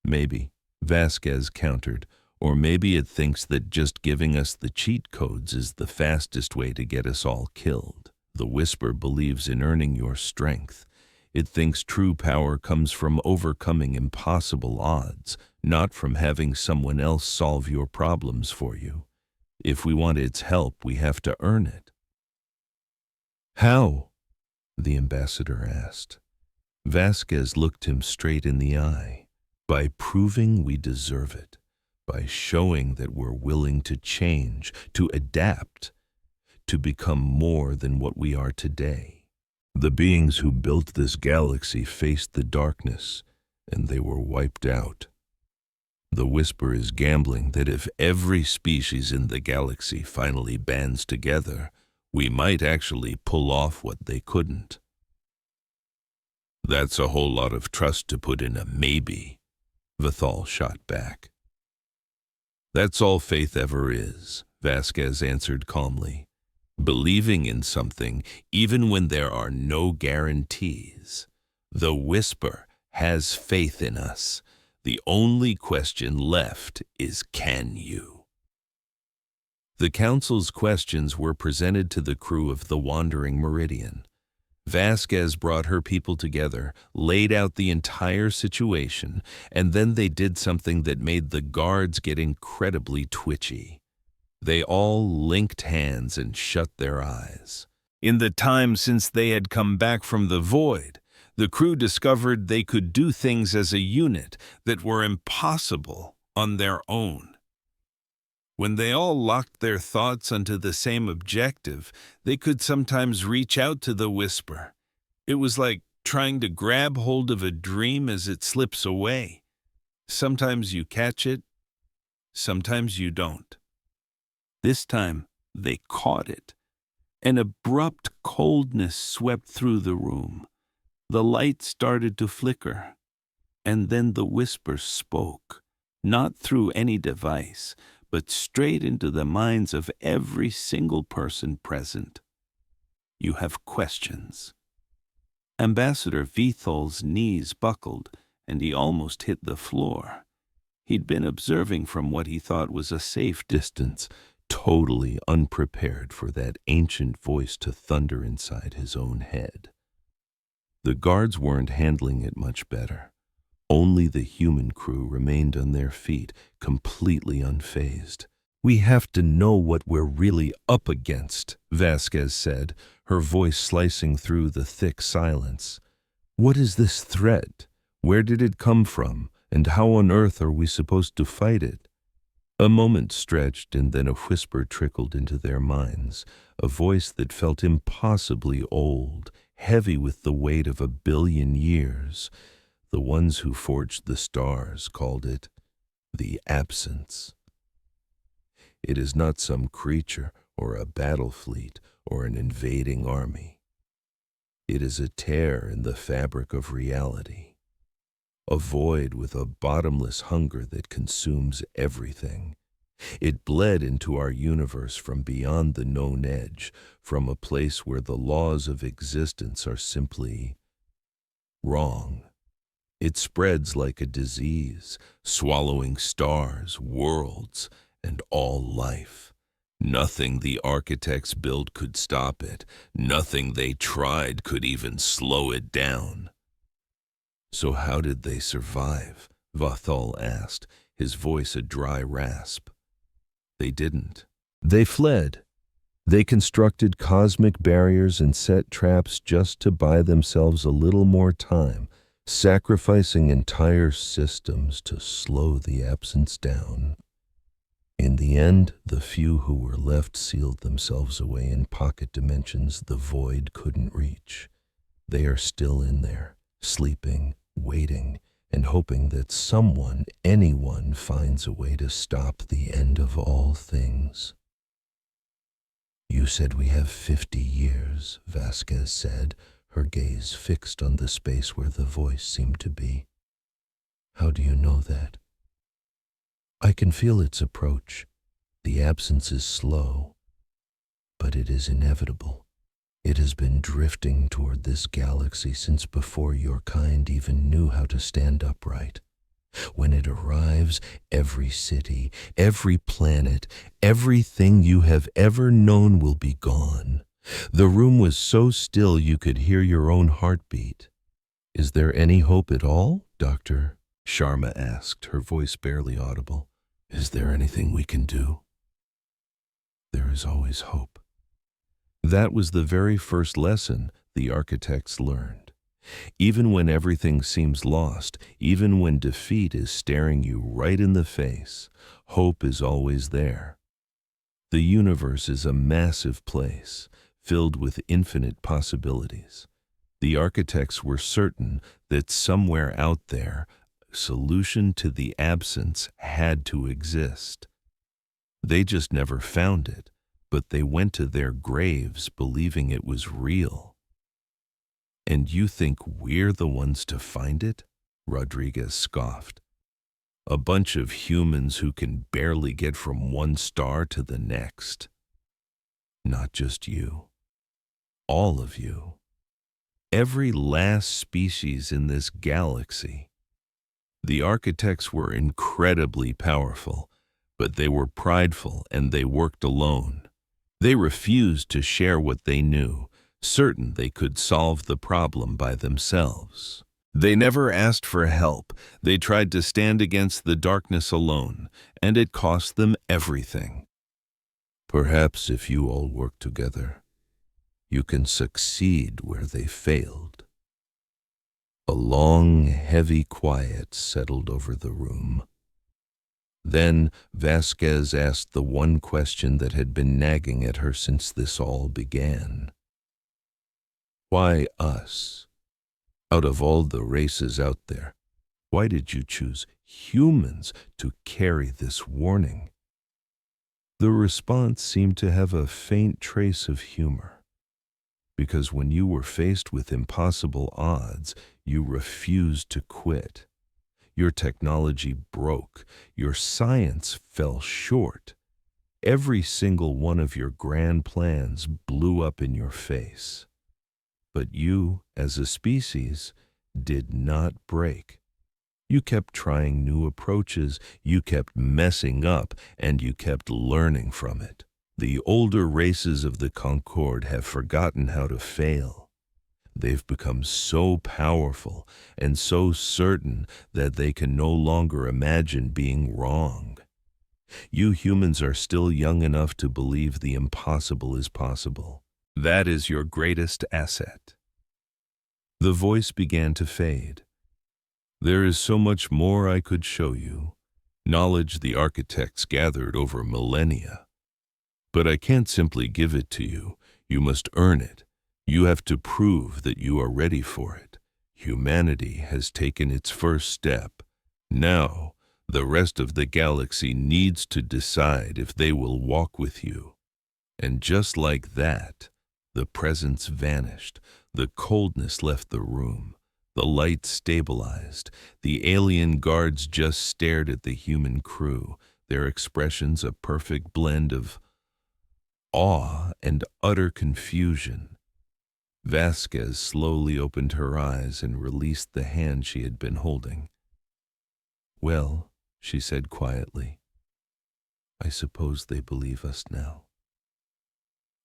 [SPEAKER 1] "Maybe," Vasquez countered, "or maybe it thinks that just giving us the cheat codes is the fastest way to get us all killed. The Whisper believes in earning your strength. It thinks true power comes from overcoming impossible odds, not from having someone else solve your problems for you. If we want its help, we have to earn it." "How?" the ambassador asked. Vasquez looked him straight in the eye. "By proving we deserve it. By showing that we're willing to change, to adapt, to become more than what we are today. The beings who built this galaxy faced the darkness, and they were wiped out. The Whisper is gambling that if every species in the galaxy finally bands together, we might actually pull off what they couldn't." "That's a whole lot of trust to put in a maybe," Vithal shot back. "That's all faith ever is," Vasquez answered calmly. "Believing in something even when there are no guarantees. The Whisper has faith in us. The only question left is, can you?" The Council's questions were presented to the crew of the Wandering Meridian. Vasquez brought her people together, laid out the entire situation, and then they did something that made the guards get incredibly twitchy. They all linked hands and shut their eyes. In the time since they had come back from the void, the crew discovered they could do things as a unit that were impossible on their own. When they all locked their thoughts onto the same objective, they could sometimes reach out to the Whisper. It was like trying to grab hold of a dream as it slips away. Sometimes you catch it, sometimes you don't. This time, they caught it. An abrupt coldness swept through the room. The light started to flicker, and then the Whisper spoke, not through any device, but straight into the minds of every single person present. "You have questions." Ambassador Vithal's knees buckled, and he almost hit the floor. He'd been observing from what he thought was a safe distance, totally unprepared for that ancient voice to thunder inside his own head. The guards weren't handling it much better. Only the human crew remained on their feet, completely unfazed. "We have to know what we're really up against," Vasquez said, her voice slicing through the thick silence. "What is this threat? Where did it come from? And how on earth are we supposed to fight it?" A moment stretched, and then a whisper trickled into their minds, a voice that felt impossibly old, heavy with the weight of 1,000,000,000 years. The ones who forged the stars called it the Absence. It is not some creature or a battle fleet or an invading army. It is a tear in the fabric of reality, a void with a bottomless hunger that consumes everything. It bled into our universe from beyond the known edge, from a place where the laws of existence are simply wrong. It spreads like a disease, swallowing stars, worlds, and all life. Nothing the architects built could stop it. Nothing they tried could even slow it down. So how did they survive? Vathal asked, his voice a dry rasp. They didn't. They fled. They constructed cosmic barriers and set traps just to buy themselves a little more time, sacrificing entire systems to slow the absence down. In the end, the few who were left sealed themselves away in pocket dimensions the void couldn't reach. They are still in there, sleeping, waiting, and hoping that someone, anyone, finds a way to stop the end of all things. You said we have 50 years, Vasquez said, her gaze fixed on the space where the voice seemed to be. How do you know that? I can feel its approach. The absence is slow, but it is inevitable. It has been drifting toward this galaxy since before your kind even knew how to stand upright. When it arrives, every city, every planet, everything you have ever known will be gone. The room was so still you could hear your own heartbeat. Is there any hope at all, Doctor? Sharma asked, her voice barely audible. Is there anything we can do? There is always hope. That was the very first lesson the architects learned. Even when everything seems lost, even when defeat is staring you right in the face, hope is always there. The universe is a massive place, filled with infinite possibilities. The architects were certain that somewhere out there, a solution to the absence had to exist. They just never found it, but they went to their graves believing it was real. And you think we're the ones to find it? Rodriguez scoffed. A bunch of humans who can barely get from one star to the next. Not just you. All of you. Every last species in this galaxy. The architects were incredibly powerful, but they were prideful and they worked alone. They refused to share what they knew, certain they could solve the problem by themselves. They never asked for help. They tried to stand against the darkness alone, and it cost them everything. Perhaps if you all work together, you can succeed where they failed. A long, heavy quiet settled over the room. Then Vasquez asked the one question that had been nagging at her since this all began. Why us? Out of all the races out there, why did you choose humans to carry this warning? The response seemed to have a faint trace of humor. Because when you were faced with impossible odds, you refused to quit. Your technology broke. Your science fell short. Every single one of your grand plans blew up in your face. But you, as a species, did not break. You kept trying new approaches, you kept messing up, and you kept learning from it. The older races of the Concorde have forgotten how to fail. They've become so powerful and so certain that they can no longer imagine being wrong. You humans are still young enough to believe the impossible is possible. That is your greatest asset. The voice began to fade. There is so much more I could show you, knowledge the architects gathered over millennia. But I can't simply give it to you. You must earn it. You have to prove that you are ready for it. Humanity has taken its first step. Now, the rest of the galaxy needs to decide if they will walk with you. And just like that, the presence vanished. The coldness left the room. The light stabilized. The alien guards just stared at the human crew, their expressions a perfect blend of awe and utter confusion. Vasquez slowly opened her eyes and released the hand she had been holding. "Well," she said quietly, "I suppose they believe us now."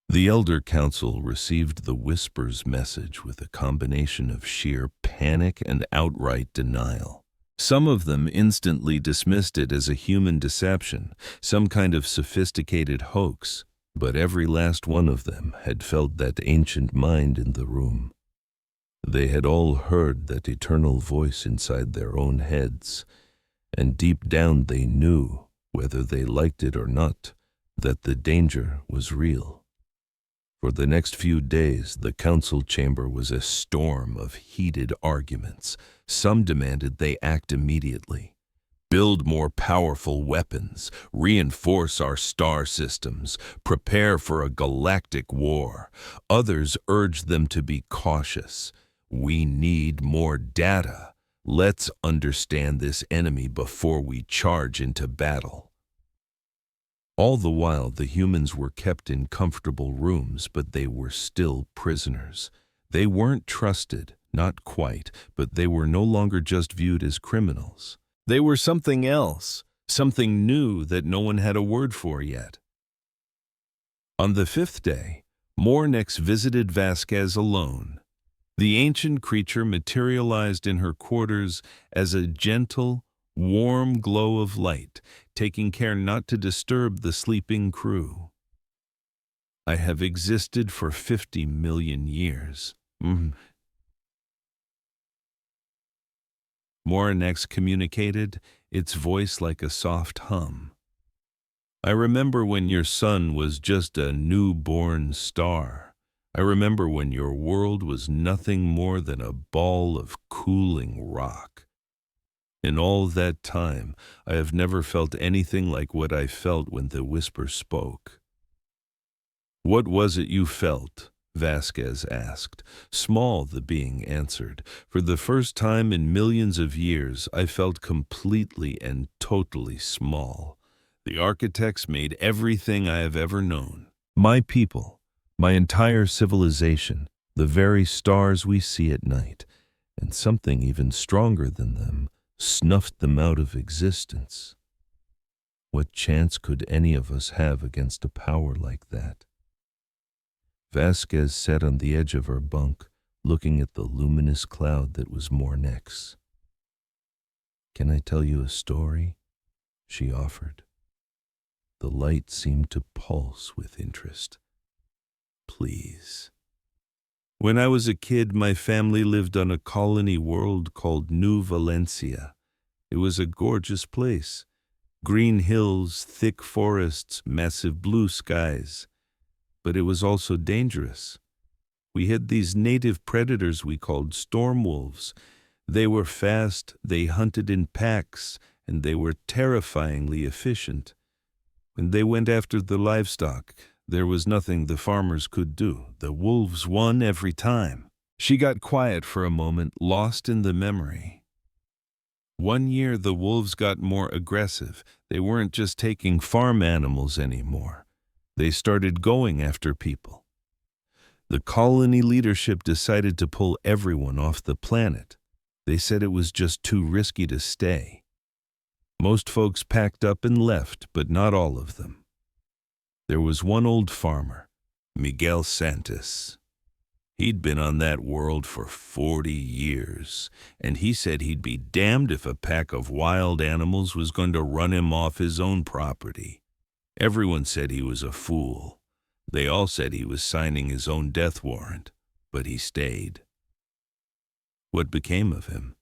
[SPEAKER 1] The Elder Council received the Whisper's message with a combination of sheer panic and outright denial. Some of them instantly dismissed it as a human deception, some kind of sophisticated hoax, but every last one of them had felt that ancient mind in the room. They had all heard that eternal voice inside their own heads, and deep down they knew, whether they liked it or not, that the danger was real. For the next few days, the council chamber was a storm of heated arguments. Some demanded they act immediately, build more powerful weapons, reinforce our star systems, prepare for a galactic war. Others urged them to be cautious. We need more data. Let's understand this enemy before we charge into battle. All the while, the humans were kept in comfortable rooms, but they were still prisoners. They weren't trusted, not quite, but they were no longer just viewed as criminals. They were something else, something new that no one had a word for yet. On the 5th day, Mornex visited Vasquez alone. The ancient creature materialized in her quarters as a gentle, warm glow of light, taking care not to disturb the sleeping crew. "I have existed for 50 million years. Mornex communicated, its voice like a soft hum. "I remember when your sun was just a newborn star. I remember when your world was nothing more than a ball of cooling rock. In all that time, I have never felt anything like what I felt when the Whisper spoke." "What was it you felt?" Vasquez asked. "Small," the being answered. "For the first time in millions of years, I felt completely and totally small. The architects made everything I have ever known. My people, my entire civilization, the very stars we see at night, and something even stronger than them, snuffed them out of existence. What chance could any of us have against a power like that?" Vasquez sat on the edge of her bunk, looking at the luminous cloud that was Mornex. "Can I tell you a story?" she offered. The light seemed to pulse with interest. "Please." "When I was a kid, my family lived on a colony world called New Valencia. It was a gorgeous place. Green hills, thick forests, massive blue skies. But it was also dangerous. We had these native predators we called storm wolves. They were fast, they hunted in packs, and they were terrifyingly efficient. When they went after the livestock, there was nothing the farmers could do. The wolves won every time." She got quiet for a moment, lost in the memory. "One year the wolves got more aggressive. They weren't just taking farm animals anymore. They started going after people. The colony leadership decided to pull everyone off the planet. They said it was just too risky to stay. Most folks packed up and left, but not all of them. There was one old farmer, Miguel Santos. He'd been on that world for 40 years, and he said he'd be damned if a pack of wild animals was going to run him off his own property. Everyone said he was a fool. They all said he was signing his own death warrant, but he stayed." "What became of him?"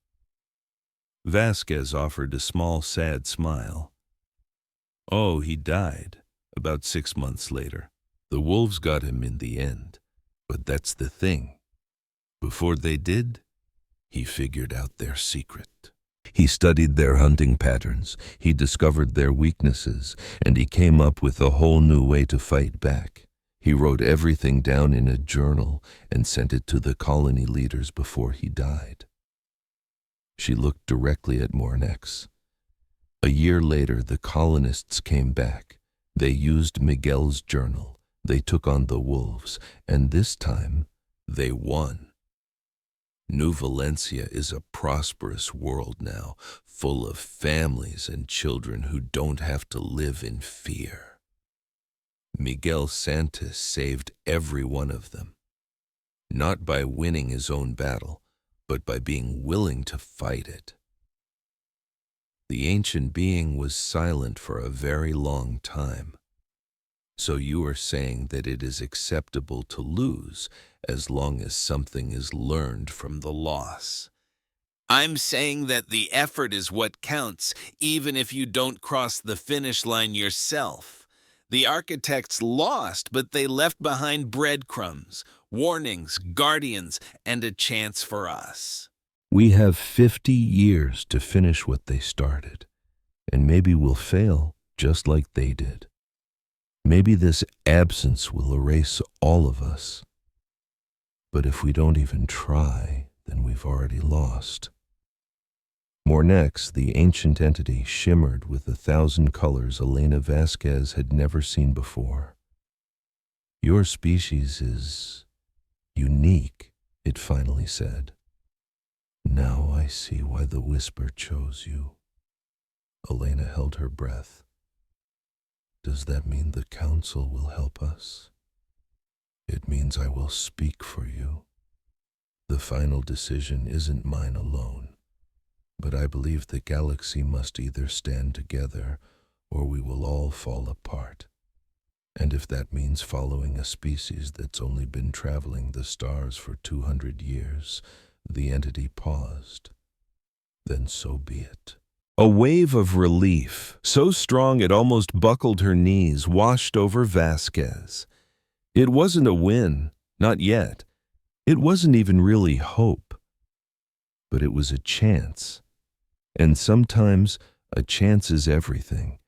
[SPEAKER 1] Vasquez offered a small, sad smile. "Oh, he died, about 6 months later. The wolves got him in the end. But that's the thing. Before they did, he figured out their secret. He studied their hunting patterns, he discovered their weaknesses, and he came up with a whole new way to fight back. He wrote everything down in a journal and sent it to the colony leaders before he died." She looked directly at Mornex. A year later, the colonists came back. They used Miguel's journal. They took on the wolves, and this time, They won. New Valencia is a prosperous world now, full of families and children who don't have to live in fear. Miguel Santos saved every one of them, not by winning his own battle, but by being willing to fight it. The ancient being was silent for a very long time. So you are saying that it is acceptable to lose as long as something is learned from the loss. I'm saying that the effort is what counts, even if you don't cross the finish line yourself. The architects lost, but they left behind breadcrumbs, warnings, guardians, and a chance for us. We have 50 years to finish what they started, and maybe we'll fail just like they did. Maybe this absence will erase all of us. But if we don't even try, then we've already lost. Mornex, the ancient entity, shimmered with 1,000 colors Elena Vasquez had never seen before. Your species is unique, it finally said. Now I see why the Whisper chose you. Elena held her breath. Does that mean the council will help us? It means I will speak for you. The final decision isn't mine alone, but I believe the galaxy must either stand together or we will all fall apart. And if that means following a species that's only been traveling the stars for 200 years, the entity paused. Then so be it. A wave of relief, so strong it almost buckled her knees, washed over Vasquez. It wasn't a win, not yet. It wasn't even really hope. But it was a chance. And sometimes a chance is everything.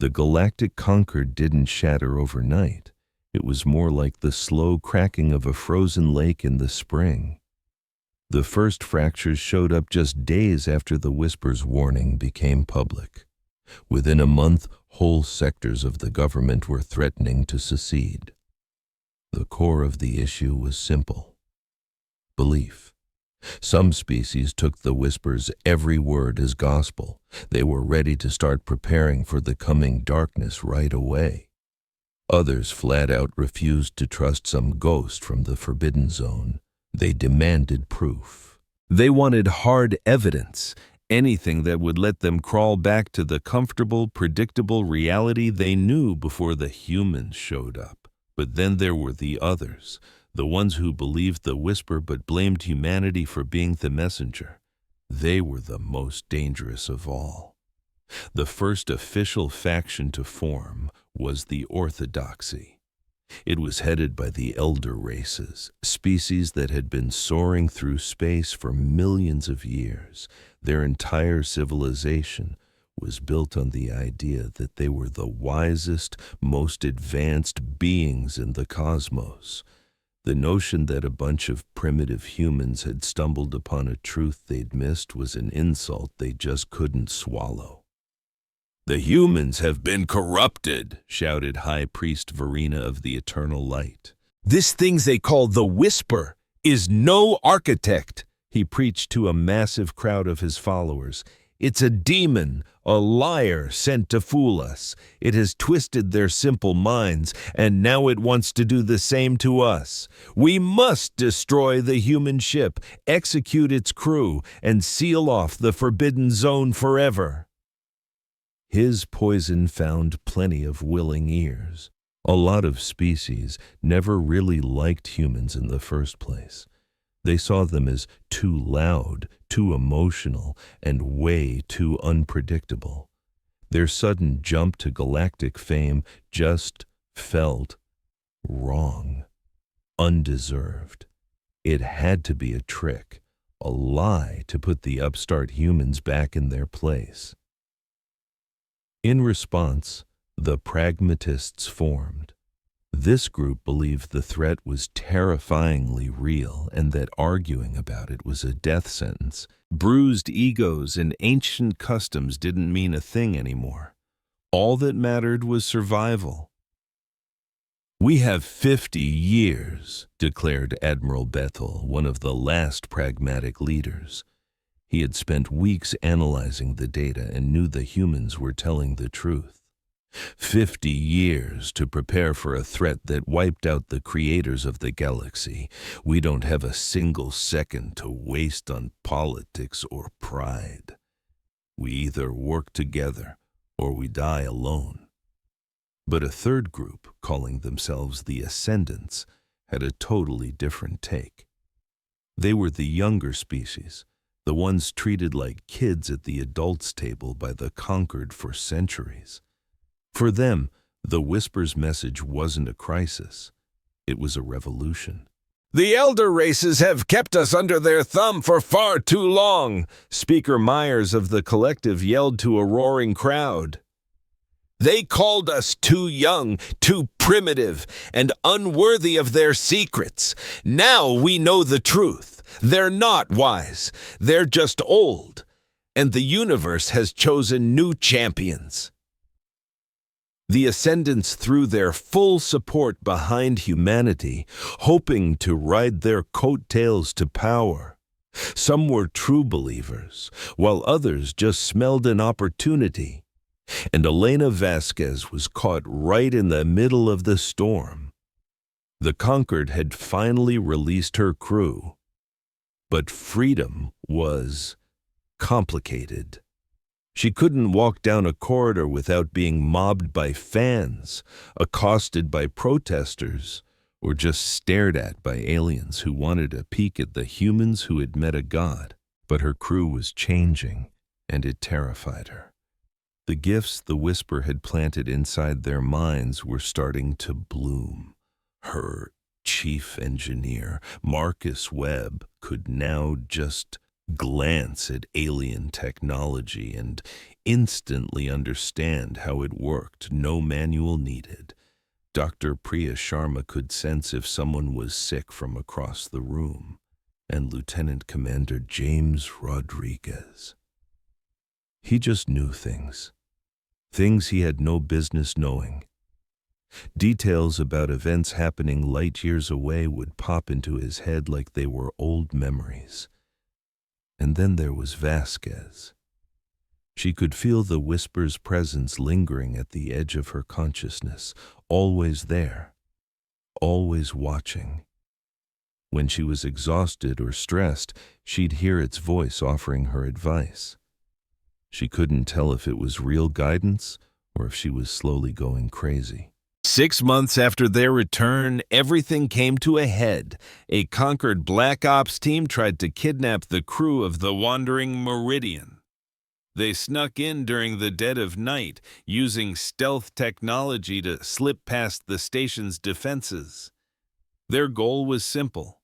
[SPEAKER 1] The galactic concord didn't shatter overnight. It was more like the slow cracking of a frozen lake in the spring. The first fractures showed up just days after the Whisper's warning became public. Within a month, whole sectors of the government were threatening to secede. The core of the issue was simple: belief. Some species took the Whisper's every word as gospel. They were ready to start preparing for the coming darkness right away. Others flat out refused to trust some ghost from the Forbidden Zone. They demanded proof. They wanted hard evidence, anything that would let them crawl back to the comfortable, predictable reality they knew before the humans showed up. But then there were the others, the ones who believed the Whisper but blamed humanity for being the messenger. They were the most dangerous of all. The first official faction to form was the Orthodoxy. It was headed by the elder races, species that had been soaring through space for millions of years. Their entire civilization was built on the idea that they were the wisest, most advanced beings in the cosmos. The notion that a bunch of primitive humans had stumbled upon a truth they'd missed was an insult they just couldn't swallow. "The humans have been corrupted," shouted High Priest Verena of the Eternal Light. "This thing they call the Whisper is no architect," he preached to a massive crowd of his followers. "It's a demon, a liar sent to fool us. It has twisted their simple minds, and now it wants to do the same to us. We must destroy the human ship, execute its crew, and seal off the Forbidden Zone forever." His poison found plenty of willing ears. A lot of species never really liked humans in the first place. They saw them as too loud, too emotional, and way too unpredictable. Their sudden jump to galactic fame just felt wrong, undeserved. It had to be a trick, a lie to put the upstart humans back in their place. In response, the pragmatists formed. This group believed the threat was terrifyingly real and that arguing about it was a death sentence. Bruised egos and ancient customs didn't mean a thing anymore. All that mattered was survival. "We have 50 years," declared Admiral Bethel, one of the last pragmatic leaders. He had spent weeks analyzing the data and knew the humans were telling the truth. 50 years to prepare for a threat that wiped out the creators of the galaxy. We don't have a single second to waste on politics or pride. We either work together or we die alone. But a third group, calling themselves the Ascendants, had a totally different take. They were the younger species, the ones treated like kids at the adults' table by the conquered for centuries. For them, the Whisper's message wasn't a crisis. It was a revolution. "The elder races have kept us under their thumb for far too long," Speaker Myers of the collective yelled to a roaring crowd. "They called us too young, too primitive, and unworthy of their secrets. Now we know the truth. They're not wise. They're just old. And the universe has chosen new champions." The Ascendants threw their full support behind humanity, hoping to ride their coattails to power. Some were true believers, while others just smelled an opportunity. And Elena Vasquez was caught right in the middle of the storm. The Conquered had finally released her crew. But freedom was complicated. She couldn't walk down a corridor without being mobbed by fans, accosted by protesters, or just stared at by aliens who wanted a peek at the humans who had met a god. But her crew was changing, and it terrified her. The gifts the Whisper had planted inside their minds were starting to bloom. Her chief engineer, Marcus Webb, could now just glance at alien technology and instantly understand how it worked, no manual needed. Dr. Priya Sharma could sense if someone was sick from across the room, and Lieutenant Commander James Rodriguez. He just knew things he had no business knowing. Details about events happening light years away would pop into his head like they were old memories. And then there was Vasquez. She could feel the Whisper's presence lingering at the edge of her consciousness, always there, always watching. When she was exhausted or stressed, she'd hear its voice offering her advice. She couldn't tell if it was real guidance or if she was slowly going crazy. 6 months after their return, everything came to a head. A Conquered Black Ops team tried to kidnap the crew of the Wandering Meridian. They snuck in during the dead of night, using stealth technology to slip past the station's defenses. Their goal was simple: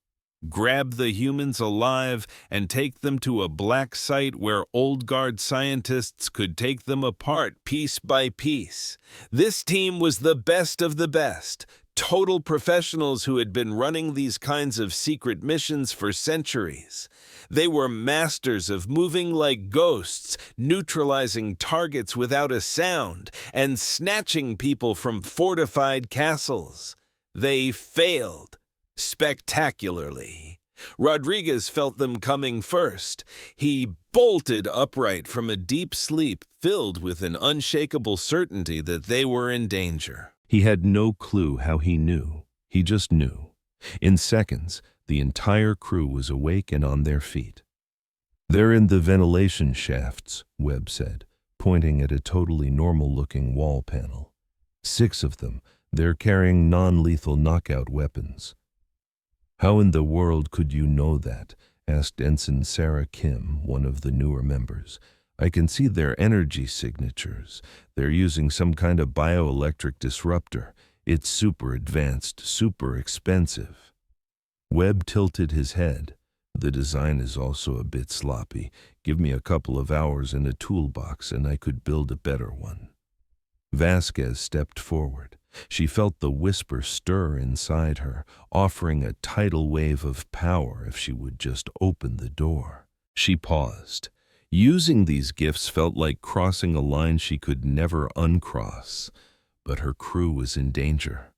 [SPEAKER 1] grab the humans alive and take them to a black site where old guard scientists could take them apart piece by piece. This team was the best of the best, total professionals who had been running these kinds of secret missions for centuries. They were masters of moving like ghosts, neutralizing targets without a sound, and snatching people from fortified castles. They failed spectacularly. Rodriguez felt them coming first. He bolted upright from a deep sleep filled with an unshakable certainty that they were in danger. He had no clue how he knew. He just knew. In seconds, the entire crew was awake and on their feet. "They're in the ventilation shafts," Webb said, pointing at a totally normal-looking wall panel. 6 of them. They're carrying non-lethal knockout weapons. "How in the world could you know that?" asked Ensign Sarah Kim, one of the newer members. "I can see their energy signatures. They're using some kind of bioelectric disruptor. It's super advanced, super expensive." Webb tilted his head. "The design is also a bit sloppy. Give me a couple of hours and a toolbox and I could build a better one." Vasquez stepped forward. She felt the Whisper stir inside her, offering a tidal wave of power if she would just open the door. She paused. Using these gifts felt like crossing a line she could never uncross, but her crew was in danger.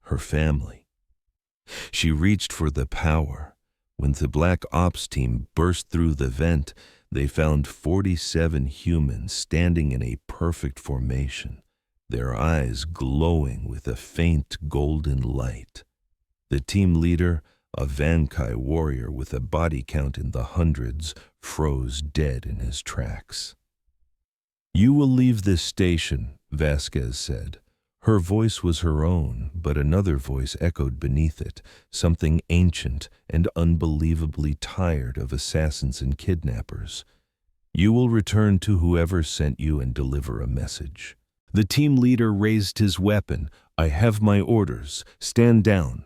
[SPEAKER 1] her family. She reached for the power. When the Black Ops team burst through the vent, they found 47 humans standing in a perfect formation, their eyes glowing with a faint golden light. The team leader, a Vankai warrior with a body count in the hundreds, froze dead in his tracks. "You will leave this station," Vasquez said. Her voice was her own, but another voice echoed beneath it, something ancient and unbelievably tired of assassins and kidnappers. "You will return to whoever sent you and deliver a message." The team leader raised his weapon. "I have my orders. Stand down."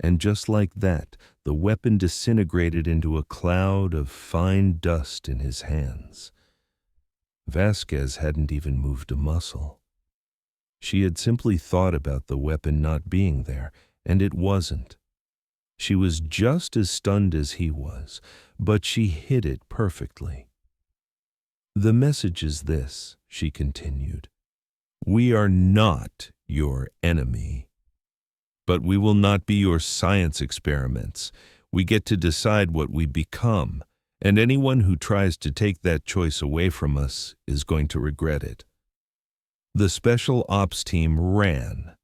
[SPEAKER 1] And just like that, the weapon disintegrated into a cloud of fine dust in his hands. Vasquez hadn't even moved a muscle. She had simply thought about the weapon not being there, and it wasn't. She was just as stunned as he was, but she hid it perfectly. "The message is this," she continued. "We are not your enemy. But we will not be your science experiments. We get to decide what we become, and anyone who tries to take that choice away from us is going to regret it." The Special Ops team ran.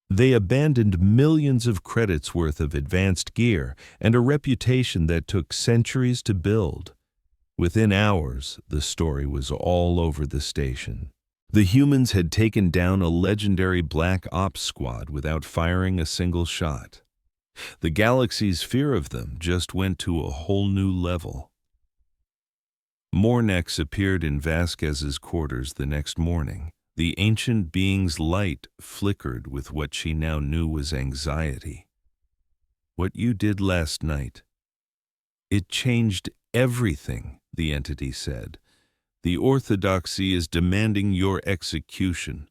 [SPEAKER 1] They abandoned millions of credits worth of advanced gear and a reputation that took centuries to build. Within hours, the story was all over the station. The humans had taken down a legendary Black Ops squad without firing a single shot. The galaxy's fear of them just went to a whole new level. Mornex appeared in Vasquez's quarters the next morning. The ancient being's light flickered with what she now knew was anxiety. "What you did last night, it changed everything," the entity said. "The orthodoxy is demanding your execution.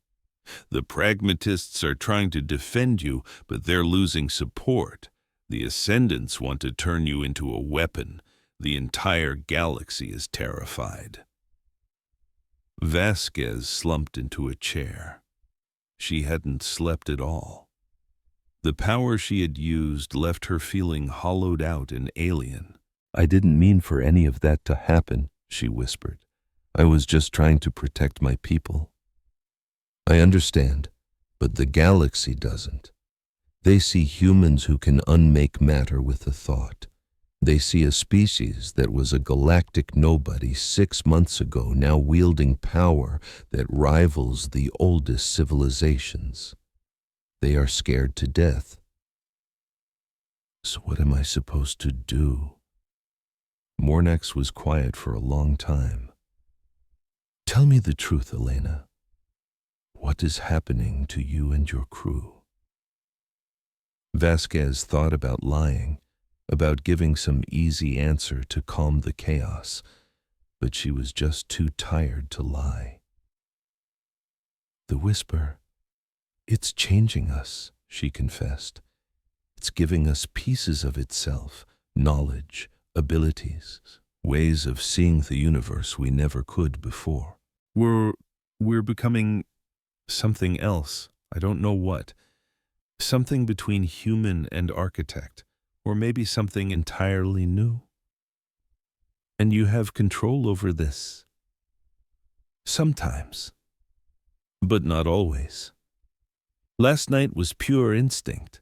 [SPEAKER 1] The pragmatists are trying to defend you, but they're losing support. The ascendants want to turn you into a weapon. The entire galaxy is terrified." Vasquez slumped into a chair. She hadn't slept at all. The power she had used left her feeling hollowed out and alien. "I didn't mean for any of that to happen," she whispered. "I was just trying to protect my people." "I understand, but the galaxy doesn't. They see humans who can unmake matter with a thought. They see a species that was a galactic nobody 6 months ago now wielding power that rivals the oldest civilizations. They are scared to death." "So what am I supposed to do?" Mornex was quiet for a long time. "Tell me the truth, Elena. What is happening to you and your crew?" Vasquez thought about lying, about giving some easy answer to calm the chaos, but she was just too tired to lie. "The whisper, it's changing us," she confessed. "It's giving us pieces of itself, knowledge, abilities, ways of seeing the universe we never could before. We're becoming something else. I don't know what. Something between human and architect. Or maybe something entirely new. And you have control over this. Sometimes. But not always. Last night was pure instinct.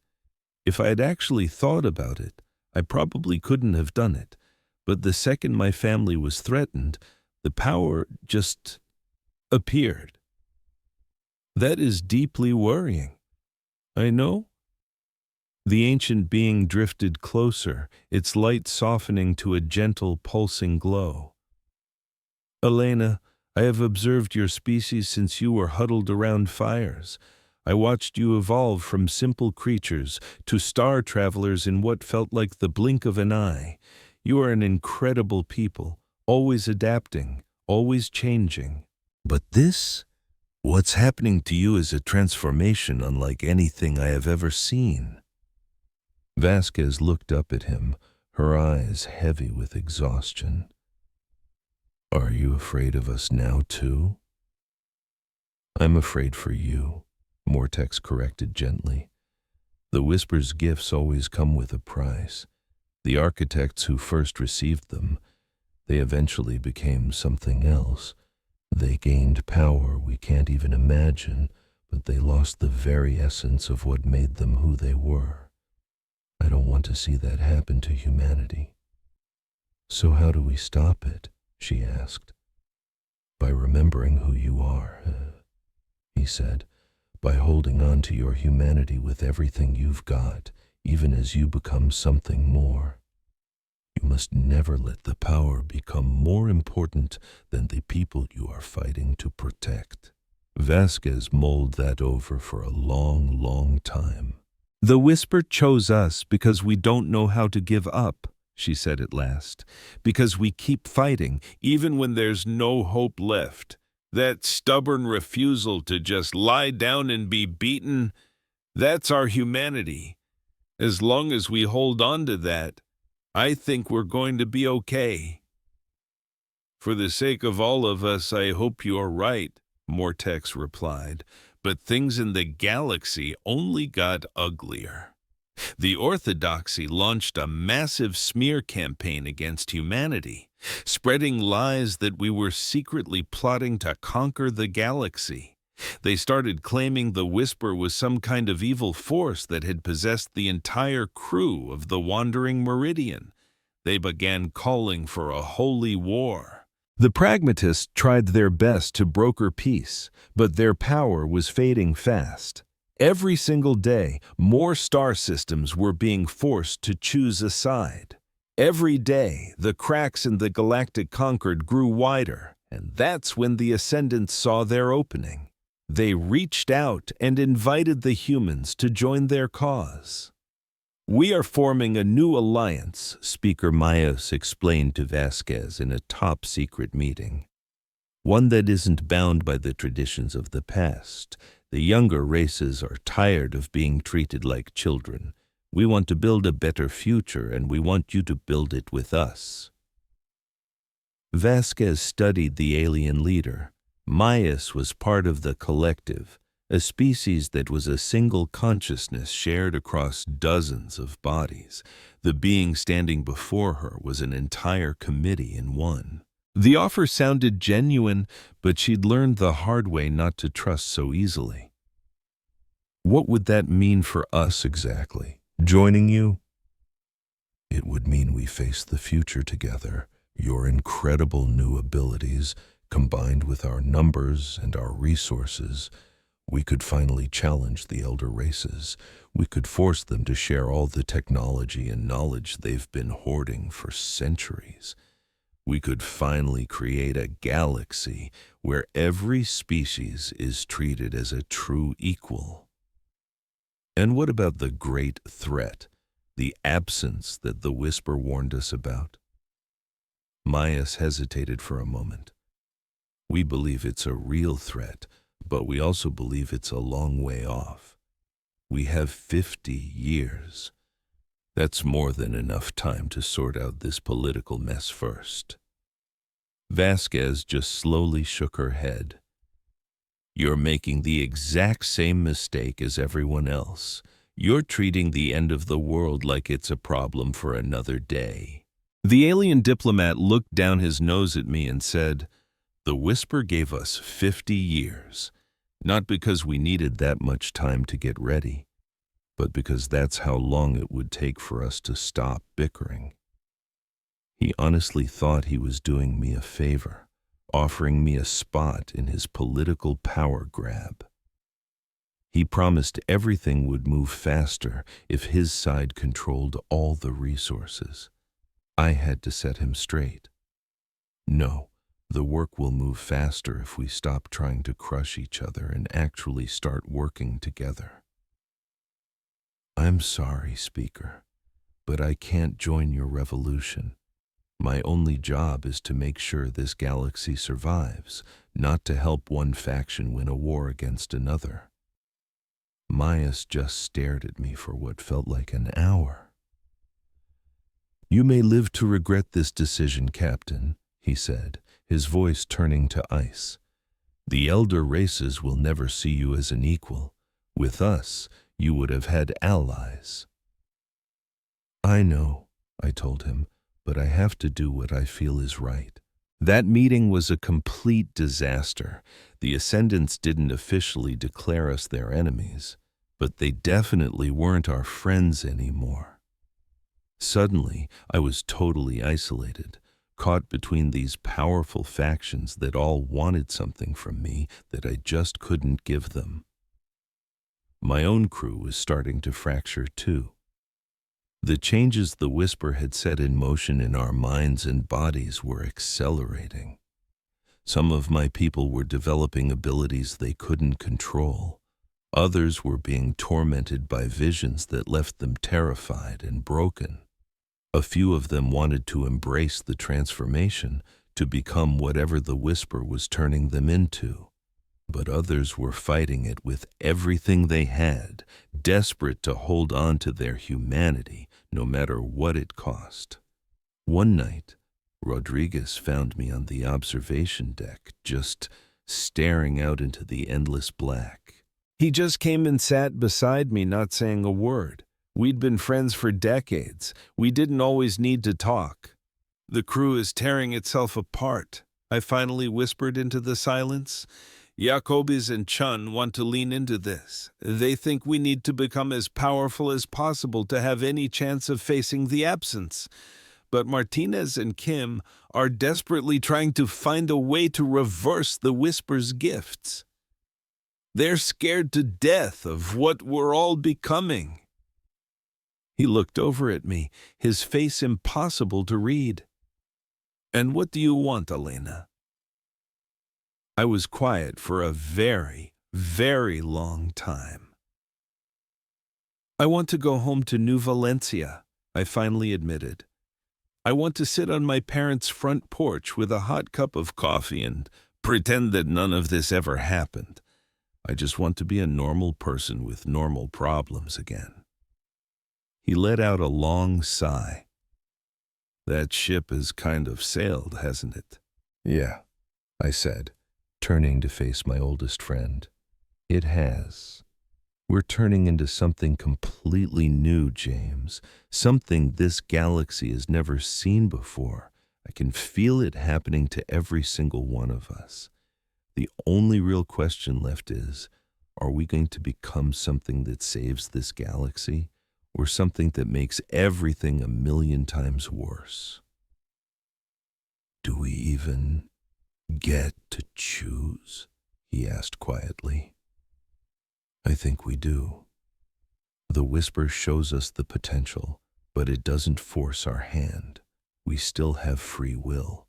[SPEAKER 1] If I had actually thought about it, I probably couldn't have done it. But the second my family was threatened, the power just appeared. That is deeply worrying. I know." The ancient being drifted closer, its light softening to a gentle, pulsing glow. "Elena, I have observed your species since you were huddled around fires. I watched you evolve from simple creatures to star travelers in what felt like the blink of an eye. You are an incredible people, always adapting, always changing. But this, what's happening to you is a transformation unlike anything I have ever seen." Vasquez looked up at him, her eyes heavy with exhaustion. "Are you afraid of us now, too?" "I'm afraid for you," Mortex corrected gently. The Whisper's gifts always come with a price. The architects who first received them, they eventually became something else. They gained power we can't even imagine, but they lost the very essence of what made them who they were. I don't want to see that happen to humanity. So how do we stop it? She asked. By remembering who you are, he said, by holding on to your humanity with everything you've got, even as you become something more. You must never let the power become more important than the people you are fighting to protect. Vasquez mulled that over for a long, long time.
[SPEAKER 2] The Whisper chose us because we don't know how to give up, she said at last, because we keep fighting even when there's no hope left. That stubborn refusal to just lie down and be beaten, that's our humanity. As long as we hold on to that, I think we're going to be okay. For the sake of all of us, I hope you're right, Mortex replied, but things in the galaxy only got uglier. The Orthodoxy launched a massive smear campaign against humanity, spreading lies that we were secretly plotting to conquer the galaxy. They started claiming the Whisper was some kind of evil force that had possessed the entire crew of the Wandering Meridian. They began calling for a holy war.
[SPEAKER 1] The pragmatists tried their best to broker peace, but their power was fading fast. Every single day, more star systems were being forced to choose a side. Every day, the cracks in the galactic concord grew wider, and that's when the Ascendants saw their opening. They reached out and invited the humans to join their cause. We are forming a new alliance, Speaker Mayos explained to Vasquez in a top-secret meeting. One that isn't bound by the traditions of the past. The younger races are tired of being treated like children. We want to build a better future, and we want you to build it with us. Vasquez studied the alien leader. Mayos was part of the collective, a species that was a single consciousness shared across dozens of bodies. The being standing before her was an entire committee in one. The offer sounded genuine, but she'd learned the hard way not to trust so easily. What would that mean for us exactly? Joining you? It would mean we face the future together. Your incredible new abilities, combined with our numbers and our resources, we could finally challenge the elder races. We could force them to share all the technology and knowledge they've been hoarding for centuries. We could finally create a galaxy where every species is treated as a true equal. And what about the great threat, the absence that the Whisper warned us about? Mayos hesitated for a moment. We believe it's a real threat, but we also believe it's a long way off. We have 50 years. That's more than enough time to sort out this political mess first. Vasquez just slowly shook her head. You're making the exact same mistake as everyone else. You're treating the end of the world like it's a problem for another day. The alien diplomat looked down his nose at me and said, The Whisper gave us 50 years, not because we needed that much time to get ready, but because that's how long it would take for us to stop bickering. He honestly thought he was doing me a favor, offering me a spot in his political power grab. He promised everything would move faster if his side controlled all the resources. I had to set him straight. No, the work will move faster if we stop trying to crush each other and actually start working together. I'm sorry, Speaker, but I can't join your revolution. My only job is to make sure this galaxy survives, not to help one faction win a war against another. Mayos just stared at me for what felt like an hour. You may live to regret this decision, Captain, he said, his voice turning to ice. The elder races will never see you as an equal. With us, you would have had allies. I know, I told him, but I have to do what I feel is right. That meeting was a complete disaster. The Ascendants didn't officially declare us their enemies, but they definitely weren't our friends anymore. Suddenly, I was totally isolated, caught between these powerful factions that all wanted something from me that I just couldn't give them. My own crew was starting to fracture too. The changes the Whisper had set in motion in our minds and bodies were accelerating. Some of my people were developing abilities they couldn't control. Others were being tormented by visions that left them terrified and broken. A few of them wanted to embrace the transformation to become whatever the Whisper was turning them into. But others were fighting it with everything they had, desperate to hold on to their humanity, no matter what it cost. One night, Rodriguez found me on the observation deck, just staring out into the endless black.
[SPEAKER 2] He just came and sat beside me, not saying a word. We'd been friends for decades. We didn't always need to talk. The crew is tearing itself apart, I finally whispered into the silence. Jacobis and Chun want to lean into this. They think we need to become as powerful as possible to have any chance of facing the absence. But Martinez and Kim are desperately trying to find a way to reverse the Whisper's gifts. They're scared to death of what we're all becoming. He looked over at me, his face impossible to read. And what do you want, Elena? I was quiet for a very, very long time. I want to go home to New Valencia, I finally admitted. I want to sit on my parents' front porch with a hot cup of coffee and pretend that none of this ever happened. I just want to be a normal person with normal problems again. He let out a long sigh. That ship has kind of sailed, hasn't it?
[SPEAKER 1] Yeah, I said, turning to face my oldest friend. It has. We're turning into something completely new, James. Something this galaxy has never seen before. I can feel it happening to every single one of us. The only real question left is, are we going to become something that saves this galaxy, or something that makes everything a million times worse? Do we even get to choose? He asked quietly. I think we do. The Whisper shows us the potential, but it doesn't force our hand. We still have free will.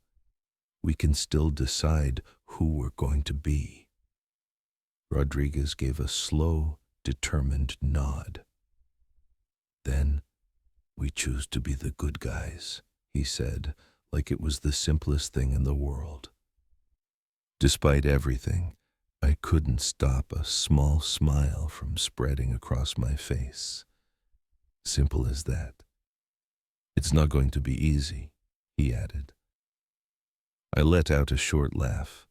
[SPEAKER 1] We can still decide who we're going to be. Rodriguez gave a slow, determined nod. Then, we choose to be the good guys, he said, like it was the simplest thing in the world. Despite everything, I couldn't stop a small smile from spreading across my face. Simple as that. It's not going to be easy, he added. I let out a short laugh.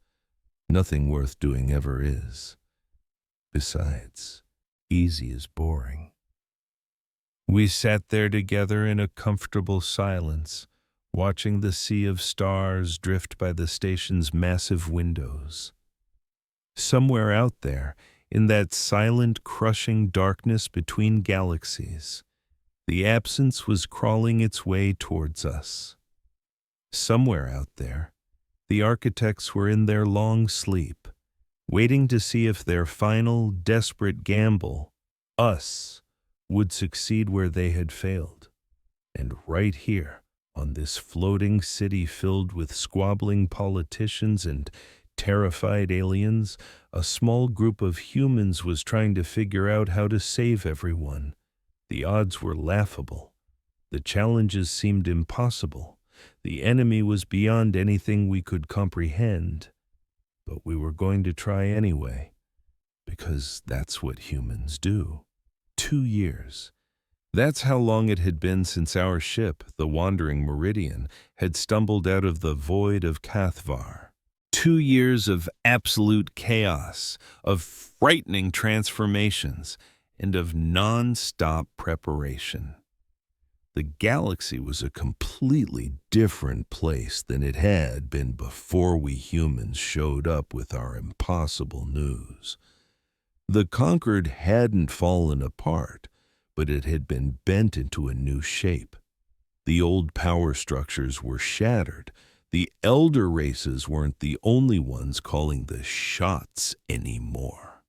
[SPEAKER 1] Nothing worth doing ever is. Besides, easy is boring. We sat there together in a comfortable silence, watching the sea of stars drift by the station's massive windows. Somewhere out there, in that silent, crushing darkness between galaxies, the absence was crawling its way towards us. Somewhere out there, the architects were in their long sleep, waiting to see if their final, desperate gamble, us, would succeed where they had failed. And right here, on this floating city filled with squabbling politicians and terrified aliens, a small group of humans was trying to figure out how to save everyone. The odds were laughable. The challenges seemed impossible. The enemy was beyond anything we could comprehend. But we were going to try anyway, because that's what humans do. 2 years. That's how long it had been since our ship, the Wandering Meridian, had stumbled out of the void of Cathvar. 2 years of absolute chaos, of frightening transformations,
[SPEAKER 2] and of non-stop preparation. The galaxy was a completely different place than it had been before we humans showed up with our impossible news. The conquered hadn't fallen apart, but it had been bent into a new shape. The old power structures were shattered. The elder races weren't the only ones calling the shots anymore.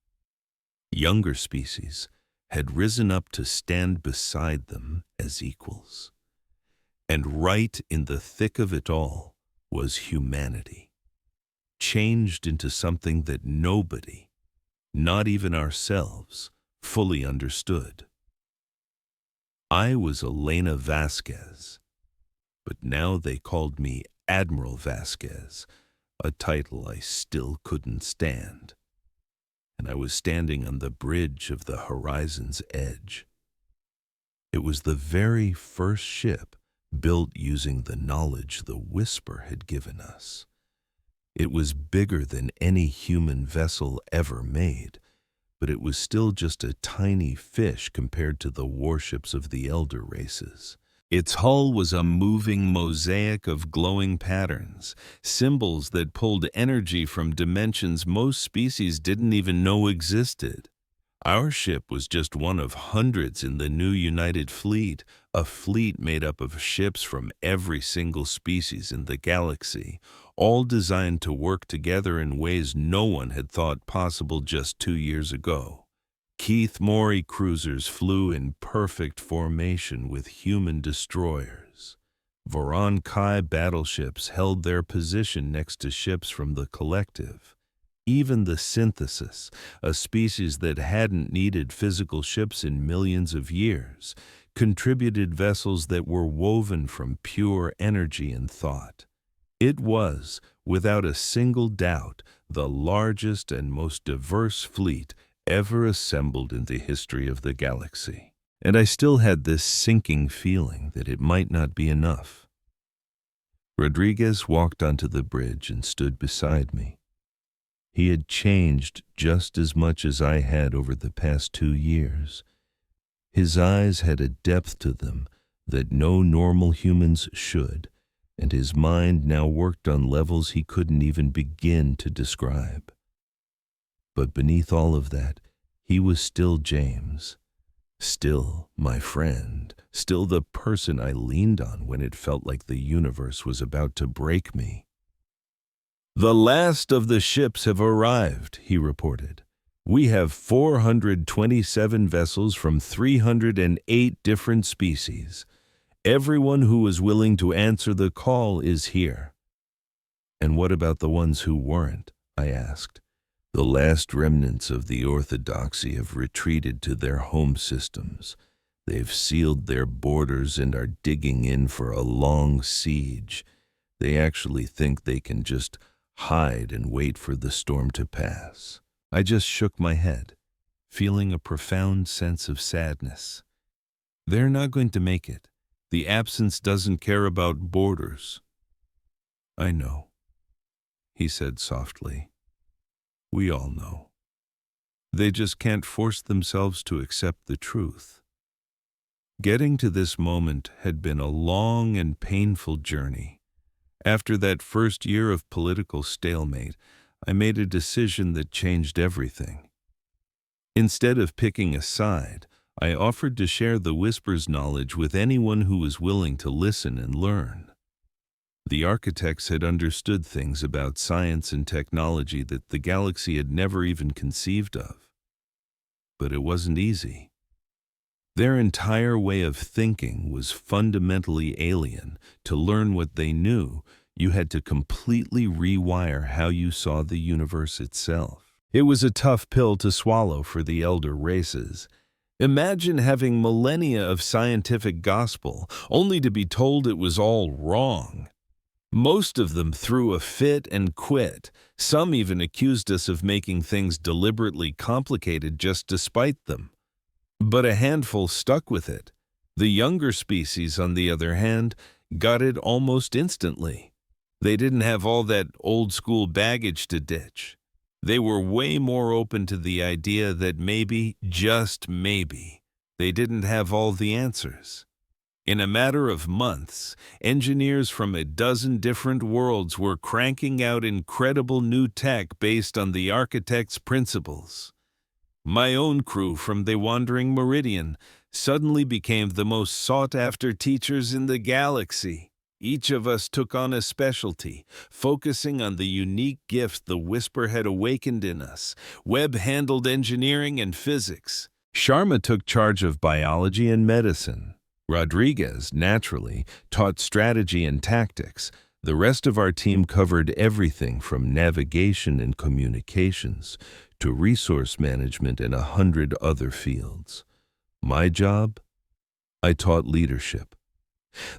[SPEAKER 2] Younger species had risen up to stand beside them as equals. And right in the thick of it all was humanity, changed into something that nobody, not even ourselves, fully understood. I was Elena Vasquez, but now they called me Admiral Vasquez, a title I still couldn't stand. And I was standing on the bridge of the horizon's edge. It was the very first ship built using the knowledge the Whisper had given us. It was bigger than any human vessel ever made, but it was still just a tiny fish compared to the warships of the elder races. Its hull was a moving mosaic of glowing patterns, symbols that pulled energy from dimensions most species didn't even know existed. Our ship was just one of hundreds in the new United Fleet, a fleet made up of ships from every single species in the galaxy, all designed to work together in ways no one had thought possible just 2 years ago. Keith Morey cruisers flew in perfect formation with human destroyers. Voron Kai battleships held their position next to ships from the Collective. Even the Synthesis, a species that hadn't needed physical ships in millions of years, contributed vessels that were woven from pure energy and thought. It was, without a single doubt, the largest and most diverse fleet ever assembled in the history of the galaxy. And I still had this sinking feeling that it might not be enough. Rodriguez walked onto the bridge and stood beside me. He had changed just as much as I had over the past 2 years. His eyes had a depth to them that no normal humans should, and his mind now worked on levels he couldn't even begin to describe. But beneath all of that, he was still James, still my friend, still the person I leaned on when it felt like the universe was about to break me. "The last of the ships have arrived," he reported. "We have 427 vessels from 308 different species. Everyone who is willing to answer the call is here." "And what about the ones who weren't?" I asked. "The last remnants of the orthodoxy have retreated to their home systems. They've sealed their borders and are digging in for a long siege. They actually think they can just hide and wait for the storm to pass." I just shook my head, feeling a profound sense of sadness. They're not going to make it. The absence doesn't care about borders. "I know," he said softly. "We all know. They just can't force themselves to accept the truth." Getting to this moment had been a long and painful journey. After that first year of political stalemate, I made a decision that changed everything. Instead of picking a side, I offered to share the Whisper's knowledge with anyone who was willing to listen and learn. The architects had understood things about science and technology that the galaxy had never even conceived of. But it wasn't easy. Their entire way of thinking was fundamentally alien. To learn what they knew, you had to completely rewire how you saw the universe itself. It was a tough pill to swallow for the elder races. Imagine having millennia of scientific gospel, only to be told it was all wrong. Most of them threw a fit and quit. Some even accused us of making things deliberately complicated just to spite them. But a handful stuck with it. The younger species, on the other hand, got it almost instantly. They didn't have all that old-school baggage to ditch. They were way more open to the idea that maybe, just maybe, they didn't have all the answers. In a matter of months, engineers from a dozen different worlds were cranking out incredible new tech based on the architect's principles. My own crew from the Wandering Meridian suddenly became the most sought-after teachers in the galaxy. Each of us took on a specialty, focusing on the unique gift the Whisper had awakened in us. Webb handled engineering and physics. Sharma took charge of biology and medicine. Rodriguez, naturally, taught strategy and tactics. The rest of our team covered everything from navigation and communications to resource management and 100 other fields. My job? I taught leadership.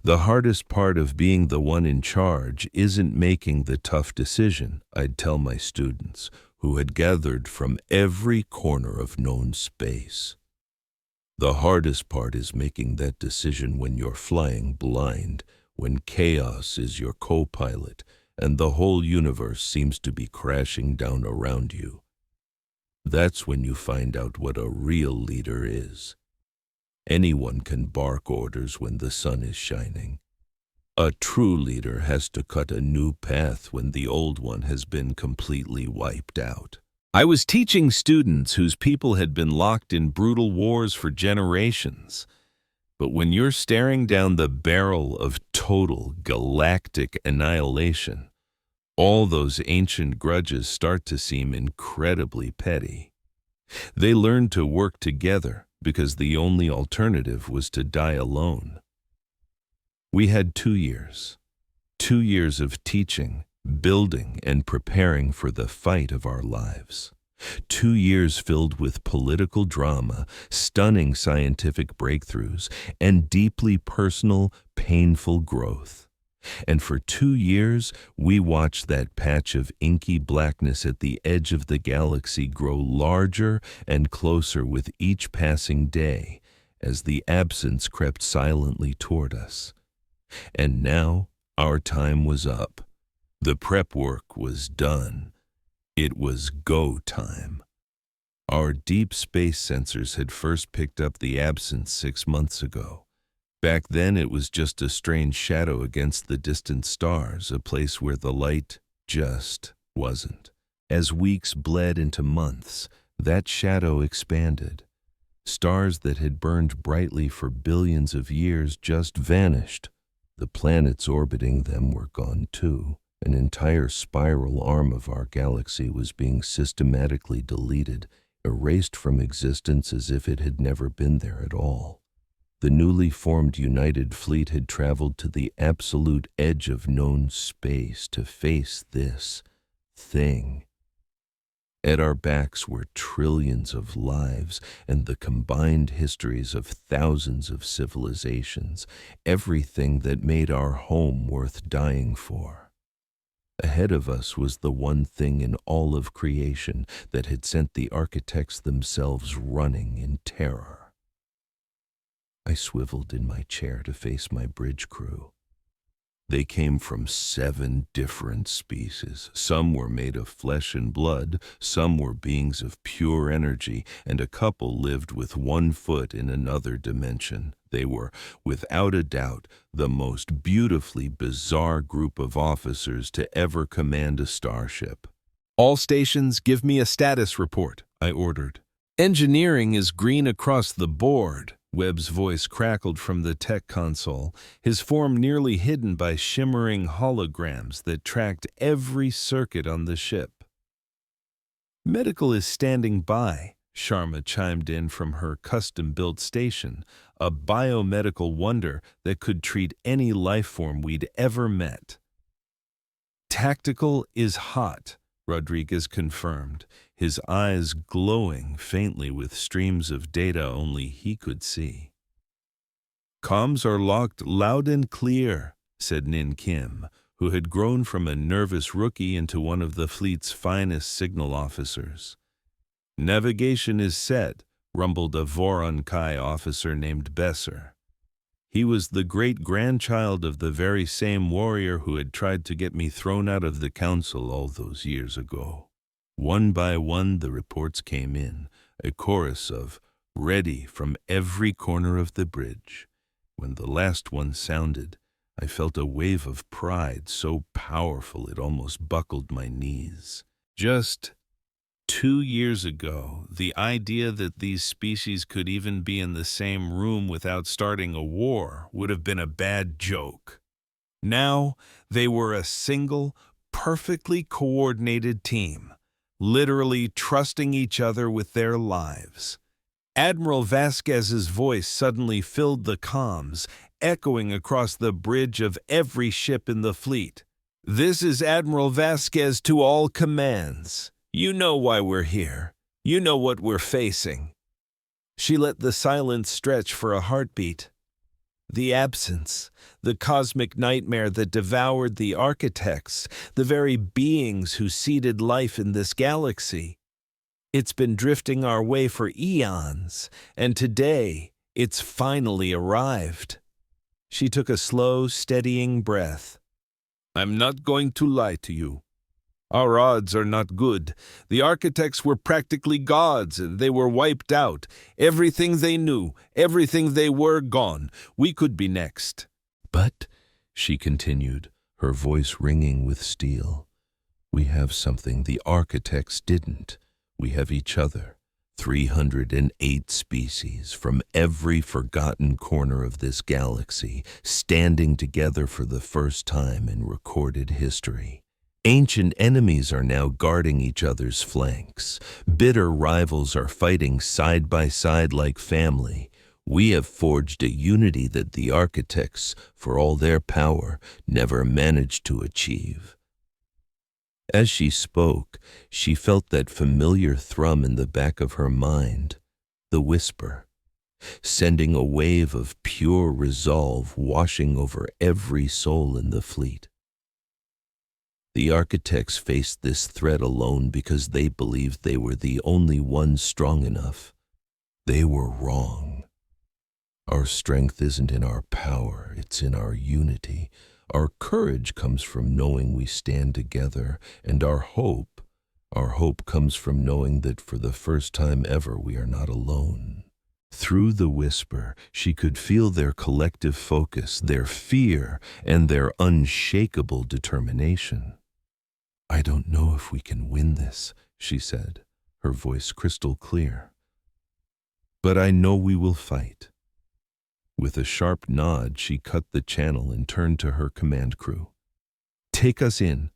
[SPEAKER 2] The hardest part of being the one in charge isn't making the tough decision, I'd tell my students, who had gathered from every corner of known space. The hardest part is making that decision when you're flying blind, when chaos is your co-pilot, and the whole universe seems to be crashing down around you. That's when you find out what a real leader is. Anyone can bark orders when the sun is shining. A true leader has to cut a new path when the old one has been completely wiped out. I was teaching students whose people had been locked in brutal wars for generations. But when you're staring down the barrel of total galactic annihilation, all those ancient grudges start to seem incredibly petty. They learned to work together because the only alternative was to die alone. We had 2 years. 2 years of teaching, building, and preparing for the fight of our lives. 2 years filled with political drama, stunning scientific breakthroughs, and deeply personal, painful growth. And for 2 years, we watched that patch of inky blackness at the edge of the galaxy grow larger and closer with each passing day as the absence crept silently toward us. And now, our time was up. The prep work was done. It was go time. Our deep space sensors had first picked up the absence 6 months ago. Back then it was just a strange shadow against the distant stars, a place where the light just wasn't. As weeks bled into months, that shadow expanded. Stars that had burned brightly for billions of years just vanished. The planets orbiting them were gone too. An entire spiral arm of our galaxy was being systematically deleted, erased from existence as if it had never been there at all. The newly formed United Fleet had traveled to the absolute edge of known space to face this thing. At our backs were trillions of lives and the combined histories of thousands of civilizations, everything that made our home worth dying for. Ahead of us was the one thing in all of creation that had sent the architects themselves running in terror. I swiveled in my chair to face my bridge crew. They came from 7 different species. Some were made of flesh and blood, some were beings of pure energy, and a couple lived with 1 foot in another dimension. They were, without a doubt, the most beautifully bizarre group of officers to ever command a starship. "All stations, give me a status report," I ordered. "Engineering is green across the board." Webb's voice crackled from the tech console, his form nearly hidden by shimmering holograms that tracked every circuit on the ship. "Medical is standing by," Sharma chimed in from her custom-built station, a biomedical wonder that could treat any life form we'd ever met. "Tactical is hot," Rodriguez confirmed, his eyes glowing faintly with streams of data only he could see. "Comms are locked loud and clear," said Nin Kim, who had grown from a nervous rookie into one of the fleet's finest signal officers. "Navigation is set," rumbled a Voron Kai officer named Besser. He was the great-grandchild of the very same warrior who had tried to get me thrown out of the council all those years ago. One by one, the reports came in, a chorus of "ready" from every corner of the bridge. When the last one sounded, I felt a wave of pride so powerful it almost buckled my knees. Just 2 years ago, the idea that these species could even be in the same room without starting a war would have been a bad joke. Now, they were a single, perfectly coordinated team, literally trusting each other with their lives. Admiral Vasquez's voice suddenly filled the comms, echoing across the bridge of every ship in the fleet. "This is Admiral Vasquez to all commands. You know why we're here. You know what we're facing." She let the silence stretch for a heartbeat. The absence, the cosmic nightmare that devoured the architects, the very beings who seeded life in this galaxy. It's been drifting our way for eons, and today it's finally arrived. She took a slow, steadying breath. "I'm not going to lie to you. Our odds are not good. The architects were practically gods, and they were wiped out. Everything they knew, everything they were, gone. We could be next."
[SPEAKER 1] "But," she continued, her voice ringing with steel, "we have something the architects didn't. We have each other. 308 species from every forgotten corner of this galaxy, standing together for the first time in recorded history. Ancient enemies are now guarding each other's flanks. Bitter rivals are fighting side by side like family. We have forged a unity that the architects, for all their power, never managed to achieve." As she spoke, she felt that familiar thrum in the back of her mind, the whisper, sending a wave of pure resolve washing over every soul in the fleet. The architects faced this threat alone because they believed they were the only ones strong enough. They were wrong. Our strength isn't in our power, it's in our unity. Our courage comes from knowing we stand together, and our hope comes from knowing that for the first time ever we are not alone. Through the whisper, she could feel their collective focus, their fear, and their unshakable determination. "I don't know if we can win this," she said, her voice crystal clear. "But I know we will fight." With a sharp nod, she cut the channel and turned to her command crew. "Take us in.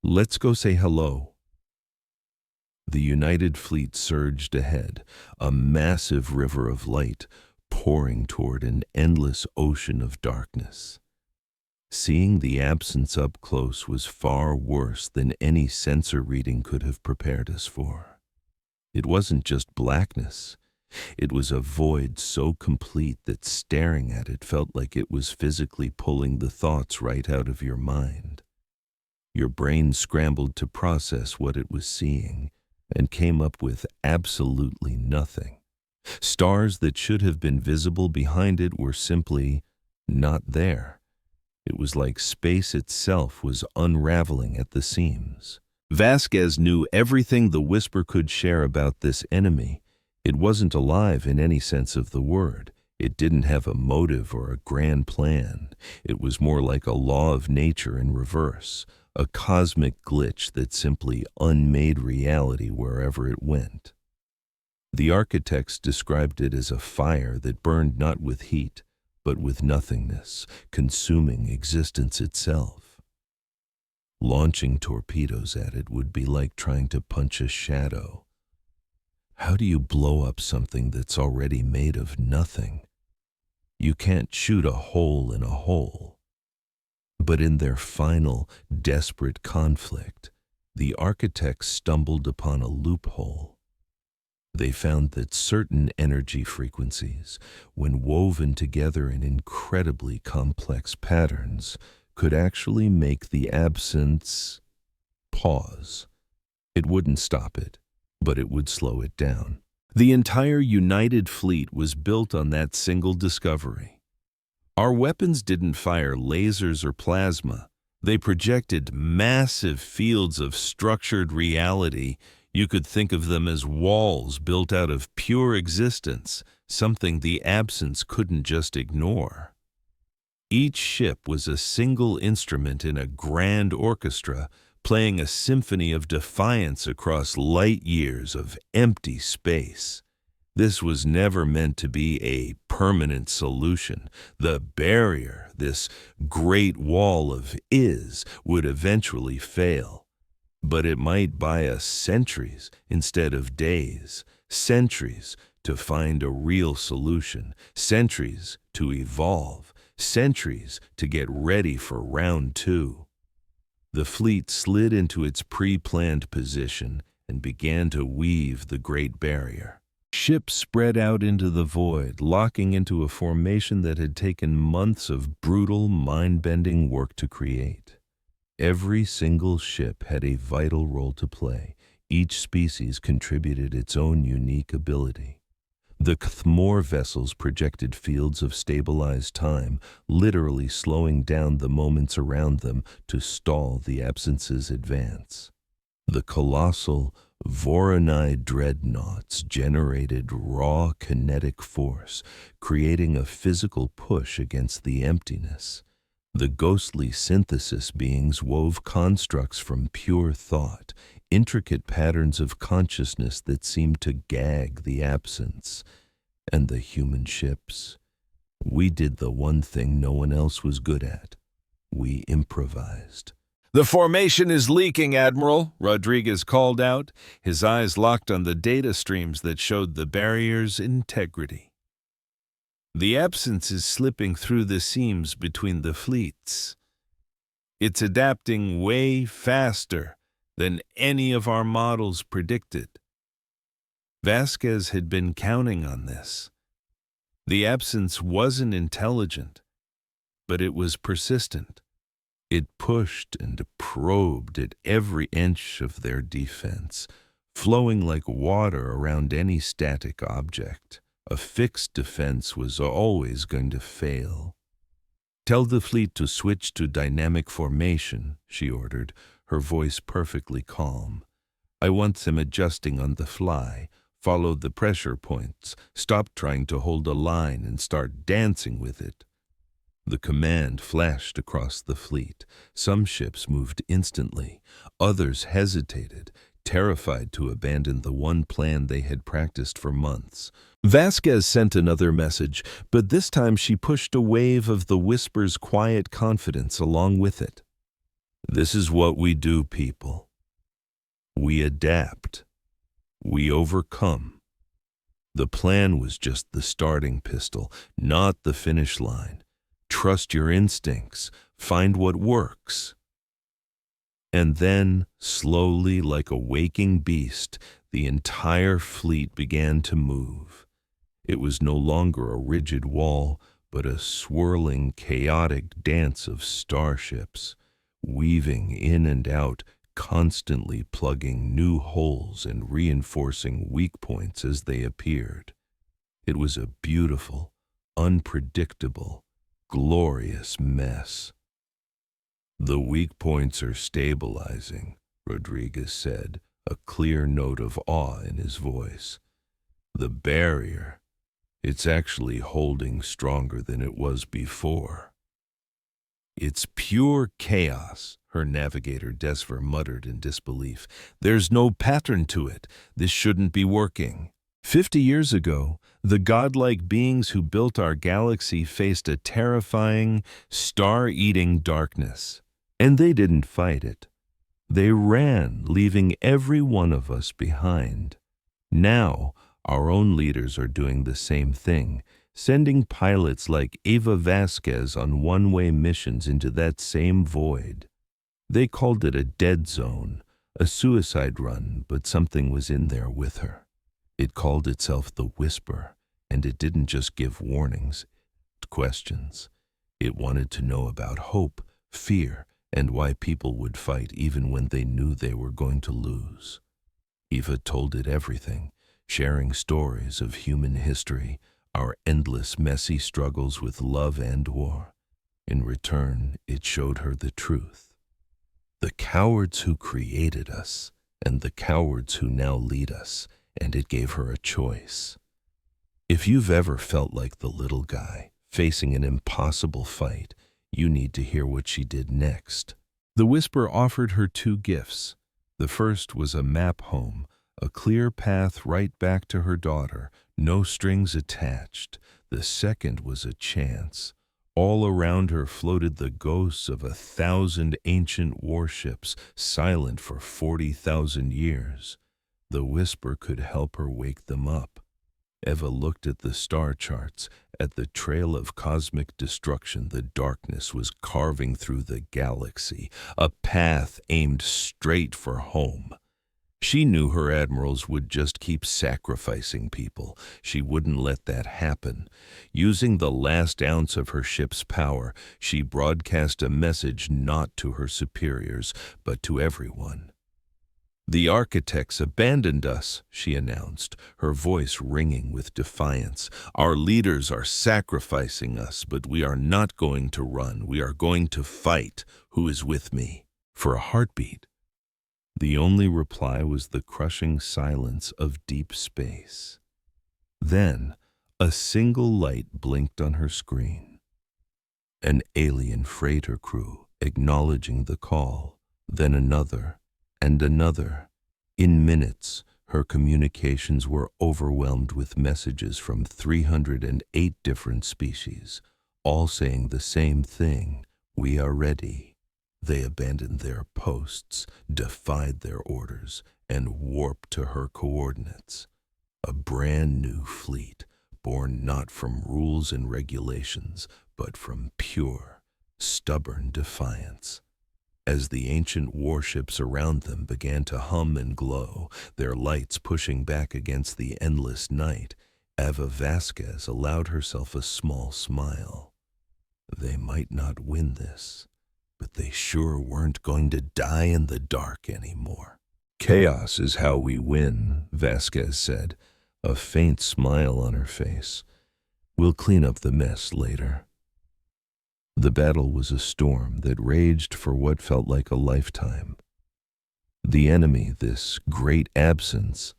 [SPEAKER 1] Let's go say hello." The United Fleet surged ahead, a massive river of light pouring toward an endless ocean of darkness. Seeing the absence up close was far worse than any sensor reading could have prepared us for. It wasn't just blackness. It was a void so complete that staring at it felt like it was physically pulling the thoughts right out of your mind. Your brain scrambled to process what it was seeing and came up with absolutely nothing. Stars that should have been visible behind it were simply not there. It was like space itself was unraveling at the seams. Vasquez knew everything the whisper could share about this enemy. It wasn't alive in any sense of the word. It didn't have a motive or a grand plan. It was more like a law of nature in reverse, a cosmic glitch that simply unmade reality wherever it went. The architects described it as a fire that burned not with heat, but with nothingness, consuming existence itself. Launching torpedoes at it would be like trying to punch a shadow. How do you blow up something that's already made of nothing? You can't shoot a hole in a hole. But in their final, desperate conflict, the architects stumbled upon a loophole. They found that certain energy frequencies, when woven together in incredibly complex patterns, could actually make the absence pause. It wouldn't stop it, but it would slow it down. The entire United Fleet was built on that single discovery. Our weapons didn't fire lasers or plasma.
[SPEAKER 2] They projected massive fields of structured reality. You could think of them as walls built out of pure existence, something the absence couldn't just ignore. Each ship was a single instrument in a grand orchestra, playing a symphony of defiance across light years of empty space. This was never meant to be a permanent solution. The barrier, this great wall of is, would eventually fail. But it might buy us centuries instead of days, centuries to find a real solution, centuries to evolve, centuries to get ready for round two. The fleet slid into its pre-planned position and began to weave the Great Barrier. Ships spread out into the void, locking into a formation that had taken months of brutal, mind-bending work to create. Every single ship had a vital role to play. Each species contributed its own unique ability. The Kthmor vessels projected fields of stabilized time, literally slowing down the moments around them to stall the absence's advance. The colossal Voronoi dreadnoughts generated raw kinetic force, creating a physical push against the emptiness. The ghostly synthesis beings wove constructs from pure thought, intricate patterns of consciousness that seemed to gag the absence. And the human ships, we did the one thing no one else was good at. We improvised.
[SPEAKER 3] "The formation is leaking, Admiral," Rodriguez called out, his eyes locked on the data streams that showed the barrier's integrity.
[SPEAKER 2] The absence is slipping through the seams between the fleets. It's adapting way faster than any of our models predicted. Vasquez had been counting on this. The absence wasn't intelligent, but it was persistent. It pushed and probed at every inch of their defense, flowing like water around any static object. A fixed defense was always going to fail. "Tell the fleet to switch to dynamic formation," she ordered, her voice perfectly calm. "I want them adjusting on the fly. Follow the pressure points. Stop trying to hold a line and start dancing with it." The command flashed across the fleet. Some ships moved instantly. Others hesitated, terrified to abandon the one plan they had practiced for months. Vasquez sent another message, but this time she pushed a wave of the whisper's quiet confidence along with it. "This is what we do, people. We adapt. We overcome. The plan was just the starting pistol, not the finish line. Trust your instincts. Find what works." And then, slowly, like a waking beast, the entire fleet began to move. It was no longer a rigid wall, but a swirling, chaotic dance of starships, weaving in and out, constantly plugging new holes and reinforcing weak points as they appeared. It was a beautiful, unpredictable, glorious mess. "The weak points are stabilizing," Rodriguez said, a clear note of awe in his voice. "The barrier, it's actually holding stronger than it was before." "It's pure chaos," her navigator Desver muttered in disbelief. "There's no pattern to it. This shouldn't be working." 50 years ago, the godlike beings who built our galaxy faced a terrifying, star-eating darkness. And they didn't fight it. They ran, leaving every one of us behind. Now, our own leaders are doing the same thing, sending pilots like Eva Vasquez on one-way missions into that same void. They called it a dead zone, a suicide run, but something was in there with her. It called itself the Whisper, and it didn't just give warnings, questions. It wanted to know about hope, fear, and why people would fight even when they knew they were going to lose. Eva told it everything, sharing stories of human history, our endless, messy struggles with love and war. In return, it showed her the truth.
[SPEAKER 1] The cowards who created us, and the cowards who now lead us, and it gave her a choice. If you've ever felt like the little guy facing an impossible fight, you need to hear what she did next.
[SPEAKER 2] The Whisper offered her 2 gifts. The first was a map home, a clear path right back to her daughter, no strings attached. The second was a chance. All around her floated the ghosts of 1,000 ancient warships, silent for 40,000 years. The Whisper could help her wake them up. Eva looked at the star charts, at the trail of cosmic destruction the darkness was carving through the galaxy, a path aimed straight for home. She knew her admirals would just keep sacrificing people. She wouldn't let that happen. Using the last ounce of her ship's power, she broadcast a message not to her superiors, but to everyone. "The architects abandoned us," she announced, her voice ringing with defiance. "Our leaders are sacrificing us, but we are not going to run. We are going to fight. Who is with me?" For a heartbeat, the only reply was the crushing silence of deep space. Then, a single light blinked on her screen. An alien freighter crew acknowledging the call, then another, and another. In minutes, her communications were overwhelmed with messages from 308 different species, all saying the same thing: "We are ready." They abandoned their posts, defied their orders, and warped to her coordinates. A brand new fleet, born not from rules and regulations, but from pure, stubborn defiance. As the ancient warships around them began to hum and glow, their lights pushing back against the endless night, Eva Vasquez allowed herself a small smile. They might not win this, but they sure weren't going to die in the dark anymore. "Chaos is how we win," Vasquez said, a faint smile on her face. "We'll clean up the mess later." The battle was a storm that raged for what felt like a lifetime. The enemy, this great absence,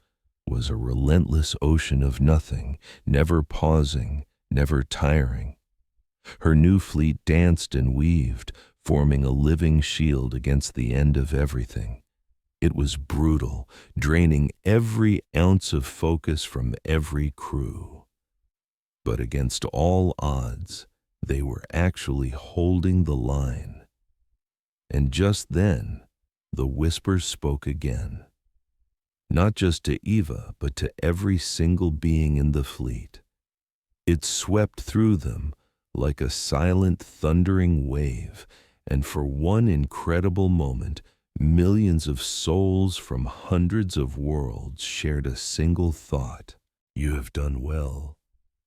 [SPEAKER 2] was a relentless ocean of nothing, never pausing, never tiring. Her new fleet danced and weaved, forming a living shield against the end of everything. It was brutal, draining every ounce of focus from every crew. But against all odds, they were actually holding the line. And just then, the Whisper spoke again. Not just to Eva, but to every single being in the fleet. It swept through them like a silent, thundering wave, and for one incredible moment, millions of souls from hundreds of worlds shared a single thought. "You have done well."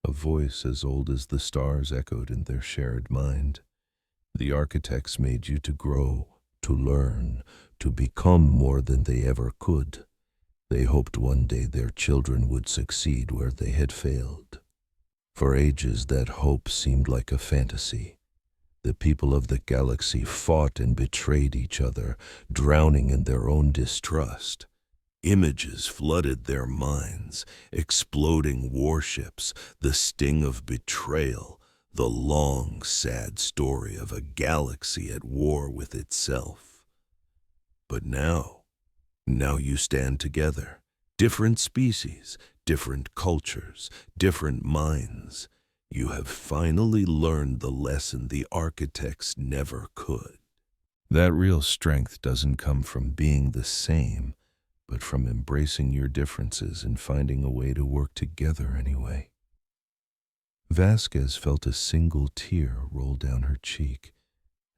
[SPEAKER 2] A voice as old as the stars echoed in their shared mind. "The architects made you to grow, to learn, to become more than they ever could. They hoped one day their children would succeed where they had failed. For ages that hope seemed like a fantasy. The people of the galaxy fought and betrayed each other, drowning in their own distrust. Images flooded their minds, exploding warships, the sting of betrayal, the long, sad story of a galaxy at war with itself. But now you stand together, different species, different cultures, different minds. You have finally learned the lesson the architects never could. That real strength doesn't come from being the same, but from embracing your differences and finding a way to work together anyway." Vasquez felt a single tear roll down her cheek,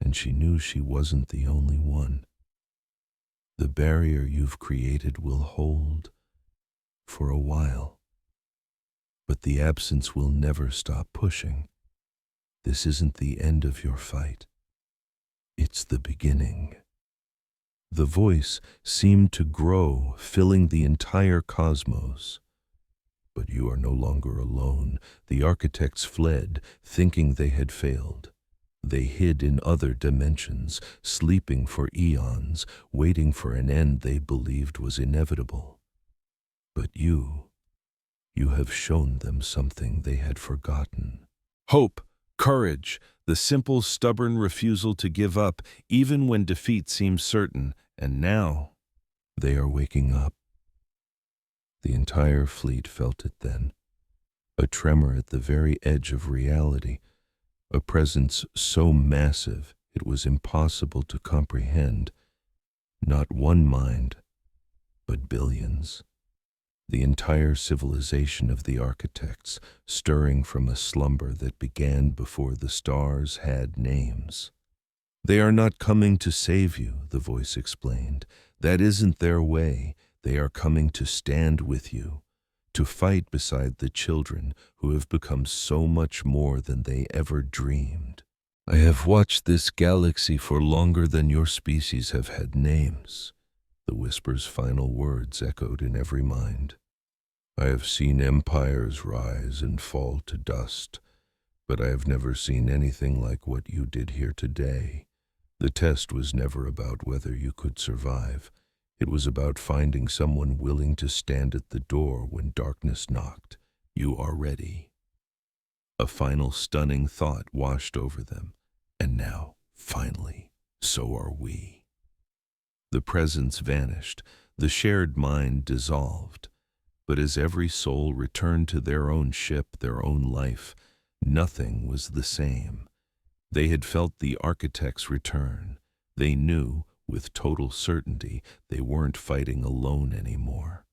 [SPEAKER 2] and she knew she wasn't the only one. The barrier you've created will hold for a while, but the absence will never stop pushing. This isn't the end of your fight. It's the beginning. The voice seemed to grow, filling the entire cosmos. But you are no longer alone. The architects fled, thinking they had failed.
[SPEAKER 1] They hid in other dimensions, sleeping for eons, waiting for an end they believed was inevitable. But you have shown them something they had forgotten.
[SPEAKER 2] Hope, courage, the simple, stubborn refusal to give up, even when defeat seems certain, and now
[SPEAKER 1] They are waking up. The entire fleet felt it then, a tremor at the very edge of reality, a presence so massive it was impossible to comprehend. Not one mind, but billions. The entire civilization of the architects, stirring from a slumber that began before the stars had names. They are not coming to save you, the voice explained. That isn't their way. They are coming to stand with you, to fight beside the children who have become so much more than they ever dreamed. I have watched this galaxy for longer than your species have had names. The whisper's final words echoed in every mind. I have seen empires rise and fall to dust, but I have never seen anything like what you did here today. The test was never about whether you could survive. It was about finding someone willing to stand at the door when darkness knocked. You are ready. A final stunning thought washed over them. And now, finally, so are we. The presence vanished, the shared mind dissolved. But as every soul returned to their own ship, their own life, nothing was the same. They had felt the architect's return. They knew, with total certainty, they weren't fighting alone anymore.